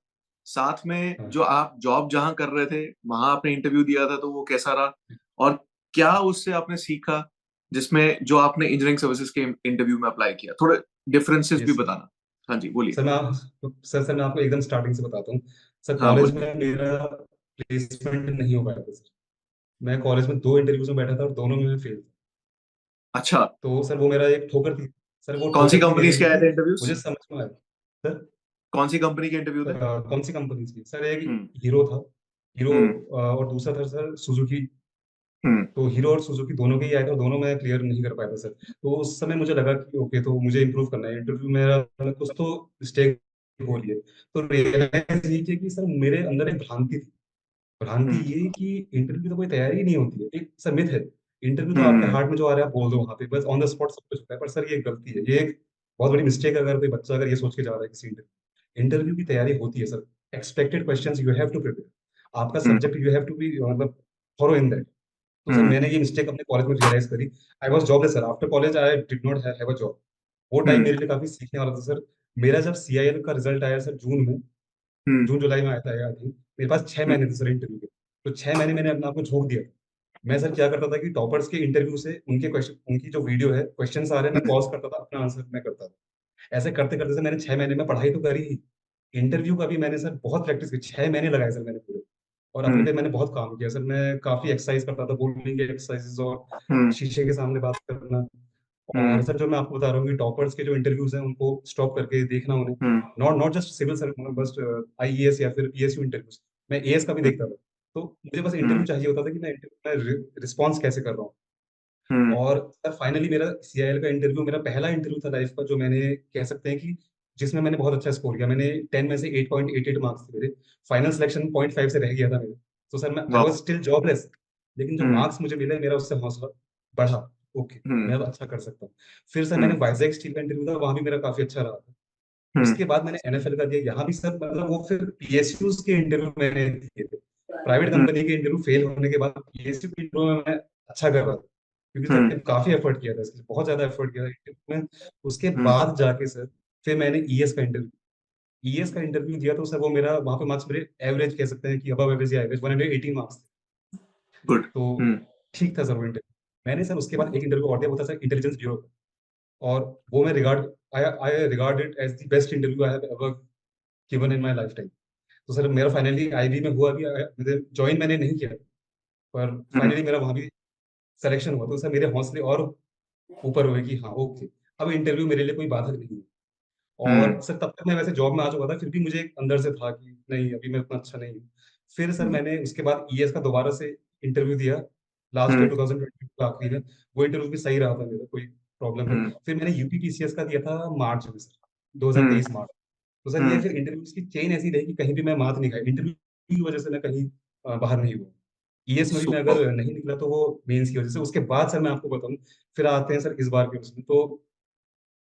Speaker 1: साथ में
Speaker 2: हाँ
Speaker 1: जो आप जॉब जहां कर रहे थे वहां आपने इंटरव्यू दिया था, तो वो कैसा रहा? और क्या उससे आपने सीखा जिसमें जो आपने इंजीनियरिंग सर्विसेज के इंटरव्यू में अप्लाई किया? थोड़े डिफरेंसेस भी
Speaker 2: यस सर।
Speaker 1: बताना. हाँ जी, बोलिए.
Speaker 2: सर मैं आपको एकदम स्टार्टिंग से बताता हूँ। सर
Speaker 1: हाँ,
Speaker 2: कॉलेज
Speaker 1: बोलिए.
Speaker 2: में मेरा प्लेसमेंट नहीं हो पाया था सर। मैं कॉलेज में दो इंटरव्यूज में बैठा था और दोनों में मैं फेल था।
Speaker 1: अच्छा.
Speaker 2: तो सर वो मेरा एक ठोकर थी। सर वो
Speaker 1: कौन सी
Speaker 2: ठोकर थी मेरे
Speaker 1: कंपनीज के
Speaker 2: लिए
Speaker 1: आए
Speaker 2: कि
Speaker 1: थे इंटरव्यूज?
Speaker 2: मुझे समझ में आया सर।
Speaker 1: कौन सी कंपनी के इंटरव्यू थे?
Speaker 2: कौन सी कंपनी थी सर? एक
Speaker 1: हम्म.
Speaker 2: हीरो था, हीरो,
Speaker 1: हम्म.
Speaker 2: और दूसरा था सर सुजुकी।
Speaker 1: हम्म.
Speaker 2: तो हीरो और सुजुकी दोनों के ही आए थे और दोनों मैं क्लियर नहीं कर पाया था सर। तो उस समय मुझे लगा कि ओके तो मुझे इंप्रूव करना है, इंटरव्यू मेरा कुछ तो मिस्टेक हो रही है। तो रियलाइज ये किया कि सर मेरे अंदर एक भ्रांति थी। भ्रांति
Speaker 1: हम्म.
Speaker 2: ये कि इंटरव्यू तो कोई तैयारी ही नहीं होती है, एक सर मिथ है। इंटरव्यू तो आपके
Speaker 1: हम्म.
Speaker 2: हार्ट में जो आ रहा है आप बोल दो वहां पे, बस ऑन द स्पॉट सब कुछ होता है। पर सर ये एक गलती है, ये एक बहुत बड़ी मिस्टेक है अगर कोई बच्चा अगर ये सोच के जा रहा है किसी इंटरव्यू। इंटरव्यू की तैयारी होती है sir. Expected questions you have to prepare. आपका
Speaker 1: hmm.
Speaker 2: Subject you have to be मतलब फॉलो इन दैट। तो सर
Speaker 1: हम्म.
Speaker 2: मैंने ये मिस्टेक अपने कॉलेज में रियलाइज करी। I was jobless sir after college, I did not have a job. वो टाइम
Speaker 1: हम्म.
Speaker 2: मेरे लिए काफी सीखने वाला था सर। मेरा जब सीआईएल का रिजल्ट आया सर जून में,
Speaker 1: हम्म.
Speaker 2: जून जुलाई में आया था आई थिंक, मेरे पास 6 महीने थे सर इंटरव्यू के। तो 6 महीने मैंने अपने आप को झोंक दिया। मैं सर क्या करता था कि टॉपर्स के इंटरव्यू से उनके क्वेश्चन, उनकी जो वीडियो है क्वेश्चन आ रहे हैं, मैं
Speaker 1: हम्म.
Speaker 2: पॉज करता था, अपना आंसर मैं करता था। ऐसे करते करते सर मैंने 6 महीने में पढ़ाई तो करी ही, इंटरव्यू का भी मैंने सर बहुत प्रैक्टिस की। 6 महीने लगाए सर मैंने पूरे। और अपने
Speaker 1: हम्म.
Speaker 2: पे मैंने बहुत काम किया सर। मैं काफी एक्सरसाइज करता था, बोलने की एक्सरसाइजेस और
Speaker 1: हम्म.
Speaker 2: शीशे के सामने बात करना। और
Speaker 1: हम्म.
Speaker 2: सर जो मैं आपको बता रहा हूँ कि टॉपर्स के जो इंटरव्यूज हैं उनको स्टॉप करके देखना उन्हें।
Speaker 1: Hmm.
Speaker 2: Not not just civil sir, बस आईएएस या फिर पीएसयू इंटरव्यूज, मैं एएस का भी देखता था। तो मुझे बस इंटरव्यू
Speaker 1: हम्म.
Speaker 2: चाहिए होता था कि मैं इंटरव्यू में रिस्पॉन्स कैसे कर रहा हूँ।
Speaker 1: हम्म.
Speaker 2: और सर फाइनली मेरा सीआईएल का इंटरव्यू मेरा पहला इंटरव्यू था लाइफ का, जो मैंने कह सकते हैं कि जिसमें मैंने बहुत अच्छा स्कोर किया। मैंने 10 में से 8.88 मार्क्स थे मेरे। फाइनल सिलेक्शन 0.5 से रह गया था मेरे। तो सर मैं आई
Speaker 1: वाह.
Speaker 2: वाज स्टिल जॉबलेस, लेकिन जो
Speaker 1: हम्म.
Speaker 2: मार्क्स मुझे मिले मेरा उससे हौसला बढ़ा। ओके
Speaker 1: हम्म.
Speaker 2: मैं अब अच्छा कर सकता हूँ। फिर सर मैंने
Speaker 1: हम्म.
Speaker 2: वाइजैक स्टील का इंटरव्यू था, वहां भी मेरा काफी अच्छा रहा था।
Speaker 1: हम्म.
Speaker 2: उसके बाद मैंने एनएफएल का दिया, यहाँ भी सर मतलब वो फिर पीएसयूज के इंटरव्यू मैंने दिए थे। प्राइवेट
Speaker 1: हम्म.
Speaker 2: कंपनी के इंटरव्यू फेल होने के बाद पीएसयू के इंटरव्यू में मैं अच्छा कर रहा था, क्योंकि
Speaker 1: हम्म.
Speaker 2: सर काफी एफर्ट किया था इसके लिए, बहुत ज्यादा एफर्ट किया था इंटरव्यू में। उसके
Speaker 1: हम्म.
Speaker 2: बाद जाके सर फिर मैंने ईएस का इंटरव्यू दिया। तो सर वो मेरा वहां पे मार्क्स मेरे एवरेज कह सकते हैं कि अबव एवरेज या एवरेज 118 मार्क्स थे।
Speaker 1: गुड.
Speaker 2: तो
Speaker 1: हम्म.
Speaker 2: ठीक था सर वो इंटरव्यू। मैंने सर उसके बाद एक इंटरव्यू और दिया, वो था सर इंटेलिजेंस ब्यूरो का। और वो मैं I regard it as the best interview I have ever given in my life time. तो सर मेरा फाइनली आईबी में हुआ भी, ज्वाइन मैंने नहीं किया, पर
Speaker 1: हम्म.
Speaker 2: फाइनली मेरा वहां भी सिलेक्शन हुआ। तो सर मेरे हौसले और ऊपर हुए कि हाँ ओके अब इंटरव्यू मेरे लिए कोई बाधक नहीं है।
Speaker 1: हम्म.
Speaker 2: और सर तब तक मैं वैसे जॉब में आ चुका था, फिर भी मुझे एक अंदर से था कि नहीं अभी मैं उतना अच्छा नहीं हूँ। फिर सर
Speaker 1: हम्म.
Speaker 2: मैंने उसके बाद ईएस का दोबारा से इंटरव्यू दिया लास्ट ईयर
Speaker 1: हम्म.
Speaker 2: 2020 के आखिरी में। वो इंटरव्यू भी सही रहा था मेरा, कोई प्रॉब्लम नहीं।
Speaker 1: हम्म.
Speaker 2: फिर मैंने यूपीपीसीएस का दिया था मार्च में सर,
Speaker 1: हम्म.
Speaker 2: 2023 मार्च। तो सर ये
Speaker 1: हम्म.
Speaker 2: फिर इंटरव्यूज की चेन ऐसी रही कि कहीं भी मैं मात नहीं खाई इंटरव्यू की वजह से, मैं कहीं बाहर नहीं हुआ। ईएस में भी मैं
Speaker 1: सुपर.
Speaker 2: अगर नहीं निकला तो वो मेंस की वजह से। उसके बाद सर मैं आपको बताऊं, फिर आते हैं सर इस बार के उसमें। तो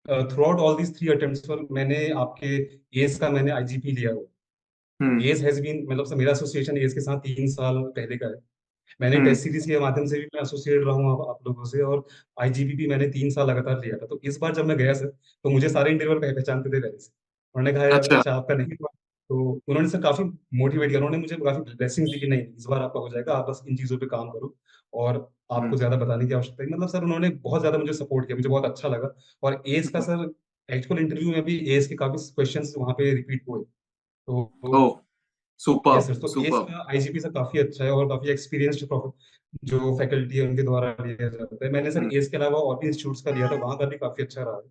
Speaker 2: through out all these 3 attempts पर मैंने आपके एस का मैंने आईजीपी लिया हुआ।
Speaker 1: हम्म.
Speaker 2: एस हैज बीन मतलब सर मेरा एसोसिएशन एस के साथ 3 साल पहले का है। मैंने
Speaker 1: हम्म।
Speaker 2: टेस्ट सीरीज के माध्यम से भी मैं एसोसिएट रहा हूँ आप लोगों से, और आईजीपी भी मैंने 3 साल लगातार लिया था। तो इस बार जब मैं गया सर, तो मुझे सारे इंटरव्यूअर पहचानते थे पहले से। उन्होंने कहा यार
Speaker 1: अच्छा।
Speaker 2: अच्छा आपका नहीं हुआ, तो उन्होंने सर काफी मोटिवेट किया, उन्होंने मुझे काफी ब्लेसिंग्स दी कि नहीं इस बार आपका हो जाएगा, आप बस इन चीजों पे काम करो और आपको
Speaker 1: हम्म।
Speaker 2: ज्यादा बताने की आवश्यकता है। मतलब सर उन्होंने बहुत ज्यादा मुझे सपोर्ट किया, मुझे बहुत अच्छा लगा। और एस का सर एक्चुअल इंटरव्यू में भी एस के काफी क्वेश्चंस वहाँ पे रिपीट हुए।
Speaker 1: ओ,
Speaker 2: तो
Speaker 1: सुपर
Speaker 2: यस सर, तो एस
Speaker 1: सुपर।
Speaker 2: का आईजीपी सर काफी अच्छा है, और काफी एक्सपीरियंस्ड जो फैकल्टी है उनके द्वारा लिया जाता है। मैंने सर
Speaker 1: हम्म।
Speaker 2: एस के अलावा और भी इंस्टीट्यूट्स का लिया था, वहां का भी काफी अच्छा रहा है।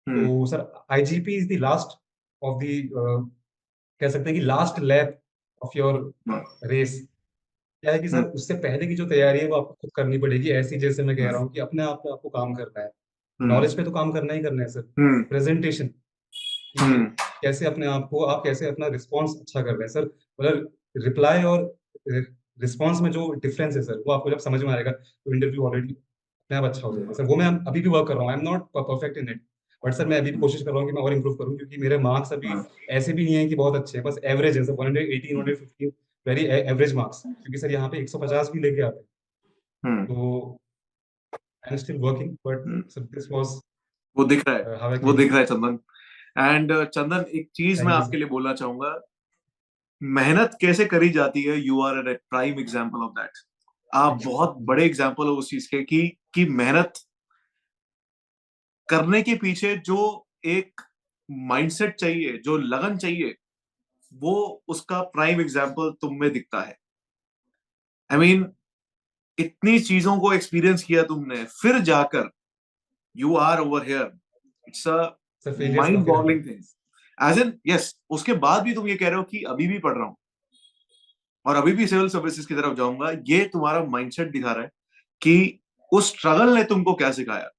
Speaker 1: हम्म।
Speaker 2: तो sir IGP is the last of the, कह सकते हैं कि last lap of your race. क्या है कि सर
Speaker 1: हम्म।
Speaker 2: उससे पहले की जो तैयारी है वो आपको खुद करनी पड़ेगी, ऐसी जैसे मैं कह
Speaker 1: हम्म।
Speaker 2: रहा हूँ कि अपने आप पे आपको काम करना है।
Speaker 1: हम्म।
Speaker 2: नॉलेज पे तो काम करना ही करना है सर।
Speaker 1: हम्म।
Speaker 2: प्रेजेंटेशन कि
Speaker 1: हम्म।
Speaker 2: कैसे अपने आप को, आप कैसे अपना रिस्पॉन्स अच्छा कर रहे हैं सर, मतलब रिप्लाई और रिस्पॉन्स में जो डिफरेंस है सर, वो आपको जब समझ में आएगा तो इंटरव्यू ऑलरेडी अपने आप अच्छा हो जाएगा सर। वो मैं अभी भी वर्क कर रहा हूँ, I am not perfect in it, but sir मैं अभी भी कोशिश कर रहा हूँ कि मैं और इम्प्रूव करूँ, क्योंकि मेरे मार्क्स अभी ऐसे भी नहीं है कि बहुत अच्छे हैं, बस एवरेज है सर, 118 115, वेरी एवरेज मार्क्स, क्योंकि सर यहाँ पे 150 भी लेके आते हैं।
Speaker 1: हम्म।
Speaker 2: तो I am still working, but
Speaker 1: hmm.
Speaker 2: Sir this was
Speaker 1: वो दिख रहा है,
Speaker 2: हाउ आई
Speaker 1: वो
Speaker 2: केम।
Speaker 1: दिख रहा है चंदन। एंड चंदन, एक चीज मैं
Speaker 2: थैंक यू
Speaker 1: आपके
Speaker 2: सर।
Speaker 1: लिए बोलना चाहूंगा। मेहनत कैसे करी जाती है, you are a prime example of that. आप बहुत बड़े एग्जाम्पल हो उस चीज के कि मेहनत करने के पीछे जो एक माइंडसेट चाहिए, जो लगन चाहिए, वो उसका प्राइम एग्जाम्पल तुम में दिखता है। आई मीन, इतनी चीजों को एक्सपीरियंस किया तुमने, फिर जाकर you are over here. It's a
Speaker 2: sir failures
Speaker 1: mind
Speaker 2: काफी रहे
Speaker 1: boggling thing. As in yes, उसके बाद भी तुम ये कह रहे हो कि अभी भी पढ़ रहा हूं और अभी भी सिविल सर्विसेज की तरफ जाऊंगा। ये तुम्हारा माइंडसेट दिखा रहा है कि उस स्ट्रगल ने तुमको क्या सिखाया।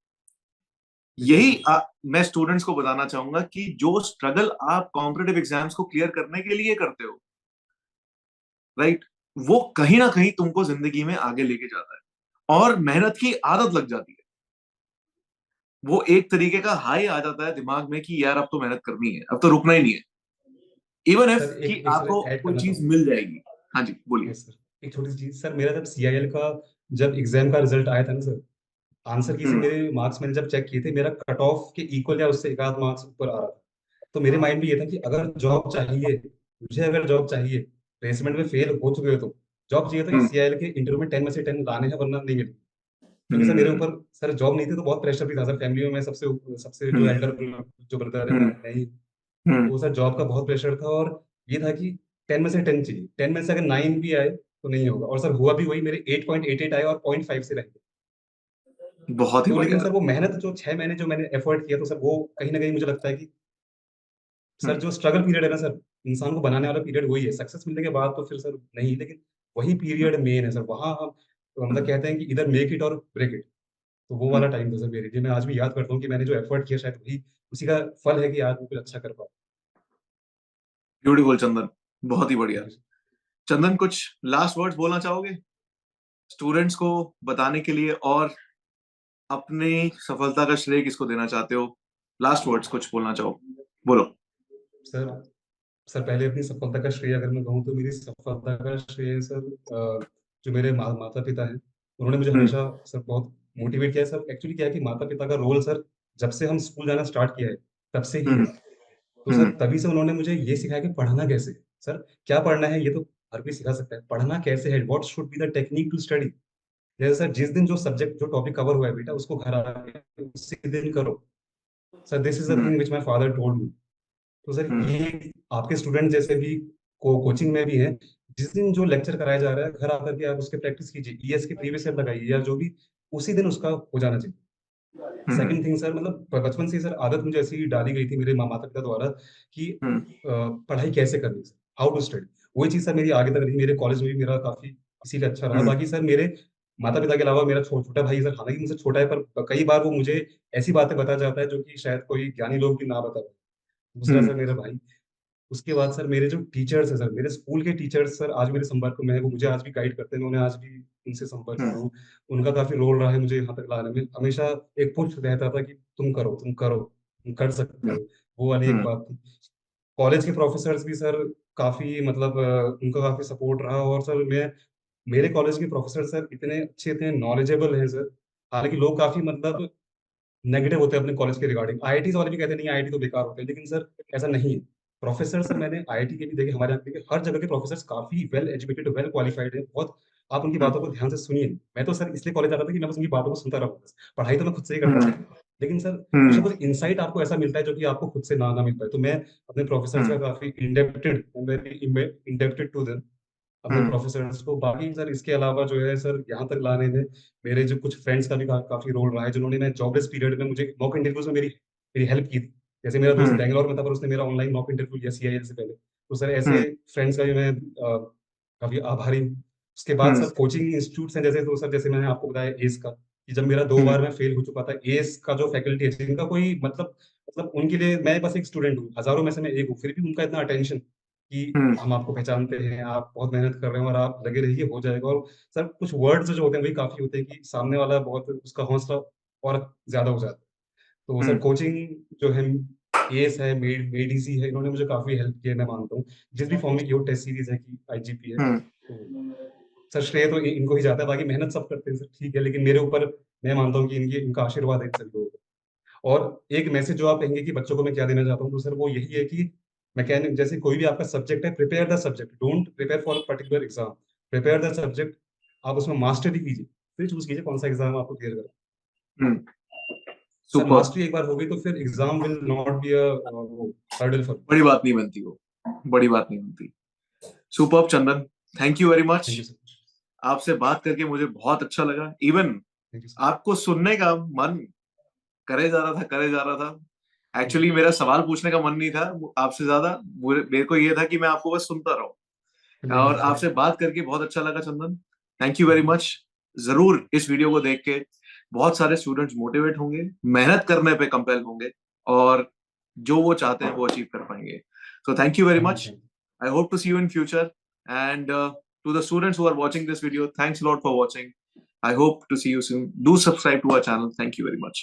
Speaker 2: बिल्कुल
Speaker 1: यही
Speaker 2: सर।
Speaker 1: मैं स्टूडेंट्स को बताना चाहूंगा कि जो स्ट्रगल आप कॉम्पिटेटिव एग्जाम्स को क्लियर करने के लिए करते हो, राइट, वो कहीं ना कहीं तुमको जिंदगी में आगे लेके जाता है और मेहनत की आदत लग जाती है। वो एक तरीके का हाई आ जाता है दिमाग में कि यार अब तो मेहनत करनी है, अब तो रुकना ही नहीं है, इवन इफ
Speaker 2: सर
Speaker 1: कि
Speaker 2: एक एक सर
Speaker 1: आपको
Speaker 2: ऐड
Speaker 1: कोई
Speaker 2: करना
Speaker 1: चीज
Speaker 2: चाहूंगा।
Speaker 1: मिल जाएगी। हाँ जी, बोलिए।
Speaker 2: यस सर, एक छोटी सी चीज सर, मेरा जब सीआईएल का जब एग्जाम का रिजल्ट आया था ना सर, आंसर की से
Speaker 1: हम्म।
Speaker 2: मेरे मार्क्स मैंने जब चेक किए थे, मेरा कट ऑफ के इक्वल या उससे एक आध मार्क्स ऊपर आ रहा था। तो मेरे माइंड में ये था कि अगर जॉब चाहिए, मुझे अगर जॉब चाहिए, प्लेसमेंट में फेल हो चुके हो तो जॉब चाहिए, तो
Speaker 1: हम्म।
Speaker 2: सीआईएल के इंटरव्यू में 10 में से 10 लाने हैं, वरना नहीं मिले। क्योंकि सर मेरे
Speaker 1: हम्म।
Speaker 2: ऊपर सर जॉब नहीं थी, तो बहुत प्रेशर भी था सर फैमिली में। मैं सबसे सबसे जो
Speaker 1: हम्म।
Speaker 2: एल्डर जो ब्रदर है,
Speaker 1: हम्म।
Speaker 2: मैं ही।
Speaker 1: हम्म।
Speaker 2: तो सर जॉब का बहुत प्रेशर था, और ये था कि 10 में से 10 चाहिए, 10 में से अगर 9 भी आए तो नहीं होगा। और सर हुआ भी वही, मेरे 8.88 आए और 0.5 से रह गए।
Speaker 1: बहुत ही
Speaker 2: तो लेकिन
Speaker 1: बढ़िया।
Speaker 2: सर वो मेहनत जो 6 महीने जो मैंने एफर्ट किया, तो सर वो कहीं ना कहीं मुझे लगता है कि सर
Speaker 1: हम्म।
Speaker 2: जो स्ट्रगल पीरियड है ना सर, इंसान को बनाने वाला पीरियड वही है। सक्सेस मिलने के बाद तो फिर सर नहीं, लेकिन वही पीरियड मेन है सर। वहां हम मतलब कहते हैं कि इधर मेक इट और ब्रेक इट। तो वो वाला टाइम था सर मेरे लिए, मैं आज भी याद करता हूँ कि मैंने जो एफर्ट किया, शायद वही उसी का फल है कि आज मैं कुछ अच्छा कर पाऊँ।
Speaker 1: ब्यूटीफुल चंदन, बहुत ही बढ़िया।
Speaker 2: Thank you.
Speaker 1: चंदन, कुछ लास्ट वर्ड्स बोलना चाहोगे स्टूडेंट्स को बताने के लिए, और अपनी सफलता का श्रेय किसको देना चाहते हो? लास्ट वर्ड्स कुछ बोलना चाहो, बोलो।
Speaker 2: सर सर पहले अपनी सफलता का श्रेय अगर मैं कहूँ, तो मेरी सफलता का श्रेय सर जो मेरे माता पिता हैं, उन्होंने मुझे
Speaker 1: हम्म।
Speaker 2: हमेशा सर बहुत मोटिवेट किया है सर। एक्चुअली क्या है कि माता पिता का रोल सर, जब से हम स्कूल जाना स्टार्ट किया है तब से ही
Speaker 1: हम्म।
Speaker 2: है। तो सर
Speaker 1: हम्म।
Speaker 2: तभी से उन्होंने मुझे ये सिखाया कि पढ़ना कैसे है। सर क्या पढ़ना है ये तो हर कोई सिखा सकता है, पढ़ना कैसे है, what should be the technique to study. जैसे सर जिस दिन जो सब्जेक्ट जो टॉपिक कवर हुआ है बेटा, उसको घर आके उसी दिन करो। Sir this is the
Speaker 1: hmm.
Speaker 2: Thing which my father told me. तो सर
Speaker 1: हम्म।
Speaker 2: ये आपके स्टूडेंट जैसे भी कोचिंग में भी हैं, जिस दिन जो लेक्चर कराया जा रहा है घर आकर के आप उसके प्रैक्टिस कीजिए, ईएस के प्रीवियस ईयर लगाइए या जो भी, उसी दिन उसका हो जाना चाहिए।
Speaker 1: हम्म।
Speaker 2: सेकंड थिंग सर, मतलब बचपन से ही सर आदत मुझे ऐसी डाली गई थी मेरे माता पिता द्वारा कि
Speaker 1: हम्म।
Speaker 2: पढ़ाई कैसे करनी है, हाउ टू स्टडी। वही चीज सर मेरी आगे तक रही, मेरे कॉलेज में भी मेरा काफी इसीलिए अच्छा रहा।
Speaker 1: हम्म।
Speaker 2: बाकी सर मेरे माता पिता के अलावा मेरा छोटा भाई सर, हालांकि मुझसे छोटा है, पर कई बार वो मुझे ऐसी बातें बता जाता है जो कि शायद कोई ज्ञानी लोग भी ना बता पाए। दूसरा
Speaker 1: हम्म।
Speaker 2: सर मेरा भाई। उसके बाद सर मेरे जो टीचर्स हैं सर, मेरे स्कूल के टीचर्स सर आज मेरे संपर्क में है, वो मुझे आज भी गाइड करते हैं, मैं उन्हें आज भी उनसे संपर्क
Speaker 1: हम्म।
Speaker 2: में हूँ। उनका काफी रोल रहा है मुझे यहाँ तक लाने में, हमेशा एक पुश रहता था कि तुम करो, तुम कर सकते
Speaker 1: हम्म।
Speaker 2: हो। वो वाली एक
Speaker 1: हम्म।
Speaker 2: बात थी। कॉलेज के प्रोफेसर्स भी सर काफी मतलब उनका काफी सपोर्ट रहा। और सर मैं मेरे कॉलेज के प्रोफेसर सर इतने अच्छे, इतने नॉलेजेबल हैं सर। हालाँकि लोग काफ़ी मतलब नेगेटिव होते हैं अपने कॉलेज के रिगार्डिंग। आईआईटीज़ वाले भी कहते हैं नहीं आईआईटी तो बेकार होते हैं, लेकिन सर ऐसा नहीं है। प्रोफेसर सर मैंने आईआईटी के भी देखे, हमारे यहाँ के देखे, हर जगह के प्रोफेसर्स काफ़ी वेल एजुकेटेड, वेल क्वालिफाइड हैं। बहुत आप उनकी बातों को ध्यान से सुनिए। मैं तो सर इसलिए कॉलेज जाता था कि मैं बस उनकी बातों को सुनता रहूँ बस। पढ़ाई तो मैं खुद से ही करता
Speaker 1: हम्म
Speaker 2: था। लेकिन सर कुछ ना
Speaker 1: हम्म
Speaker 2: कुछ इनसाइट आपको ऐसा मिलता है जो कि आपको खुद से ना मिल पाए। तो मैं अपने प्रोफेसर्स का
Speaker 1: हम्म
Speaker 2: काफ़ी indebted, I am very indebted to them, अपने
Speaker 1: हम्म
Speaker 2: प्रोफेसर्स को। बाकी सर इसके अलावा जो है सर यहाँ तक लाने में मेरे जो कुछ फ्रेंड्स का भी काफ़ी रोल रहा है, जिन्होंने मैं जॉबलेस पीरियड में मुझे मॉक इंटरव्यूज़ में मेरी मेरी हेल्प की थी। जैसे मेरा दोस्त
Speaker 1: हम्म
Speaker 2: बैंगलोर में था, पर उसने मेरा ऑनलाइन मॉक इंटरव्यू लिया सीआईएल से पहले। तो सर ऐसे
Speaker 1: हम्म
Speaker 2: फ्रेंड्स का भी मैं काफ़ी आभारी हूँ। उसके बाद
Speaker 1: हम्म
Speaker 2: सर कोचिंग इंस्टीट्यूट्स हैं जैसे, तो सर जैसे मैंने आपको बताया एस का, कि जब मेरा 2
Speaker 1: हम्म
Speaker 2: बार मैं फेल हो चुका था, एस का जो फैकल्टी है जिनका कोई मतलब उनके लिए मैं बस एक स्टूडेंट हूँ, हज़ारों में से मैं एक हूँ, फिर भी उनका इतना अटेंशन कि
Speaker 1: हम्म
Speaker 2: हम आपको पहचानते हैं, आप बहुत मेहनत कर रहे हैं और आप लगे रहिए, हो जाएगा। और सर कुछ वर्ड्स जो होते हैं वही काफ़ी होते हैं कि सामने वाला बहुत उसका हौसला और ज़्यादा हो जाता है। तो सर
Speaker 1: हम्म
Speaker 2: कोचिंग जो है, एस है, मेड-इजी है, इन्होंने मुझे काफ़ी हेल्प की है, मैं मानता हूँ। जिस भी फॉर्म में की हो, टेस्ट सीरीज़ है कि आईजीपी है,
Speaker 1: हम्म
Speaker 2: तो सर श्रेय तो इनको ही जाता है। बाकी मेहनत सब करते हैं सर, ठीक है, लेकिन मेरे ऊपर मैं मानता हूँ कि इनका आशीर्वाद है इन सभी लोगों का। और एक मैसेज जो आप कहेंगे कि बच्चों को मैं क्या देना चाहता हूँ, तो सर वो यही है कि मैकेनिक जैसे कोई भी आपका सब्जेक्ट है, prepare the subject, don't prepare for a particular exam. Prepare the subject, आप उसमें मास्टरी कीजिए, फिर चूज कीजिए कौन सा एग्जाम आपको क्लियर करना है।
Speaker 1: हम्म
Speaker 2: सर
Speaker 1: सुपर।
Speaker 2: मास्टरी एक बार हो गई तो फिर exam will not be a hurdle for.
Speaker 1: बड़ी बात नहीं बनती वो, बड़ी बात नहीं बनती। Super Chandan, thank you very much.
Speaker 2: Thank you sir.
Speaker 1: आपसे बात करके मुझे बहुत अच्छा लगा। Even
Speaker 2: thank you sir.
Speaker 1: आपको सुनने का मन करे जा रहा था, करे जा रहा था।
Speaker 2: थैंक
Speaker 1: एक्चुअली मेरा सवाल पूछने का मन नहीं था आपसे ज्यादा, मेरे को ये था कि मैं आपको बस सुनता रहूं।
Speaker 2: यू। नहीं
Speaker 1: और
Speaker 2: नहीं सर।
Speaker 1: आपसे बात करके बहुत अच्छा लगा Chandan. Thank you very
Speaker 2: thank you
Speaker 1: much. जरूर इस वीडियो को देख के बहुत सारे स्टूडेंट्स मोटिवेट होंगे, मेहनत करने पे कंपेल होंगे, और जो वो चाहते हैं वो अचीव कर पाएंगे। So thank you very
Speaker 2: thank you.
Speaker 1: much.
Speaker 2: Thank you.
Speaker 1: I hope to see you in future. And to the students who are watching this video, thanks a lot for watching. I hope to see you soon. Do subscribe to our channel. Thank you very much.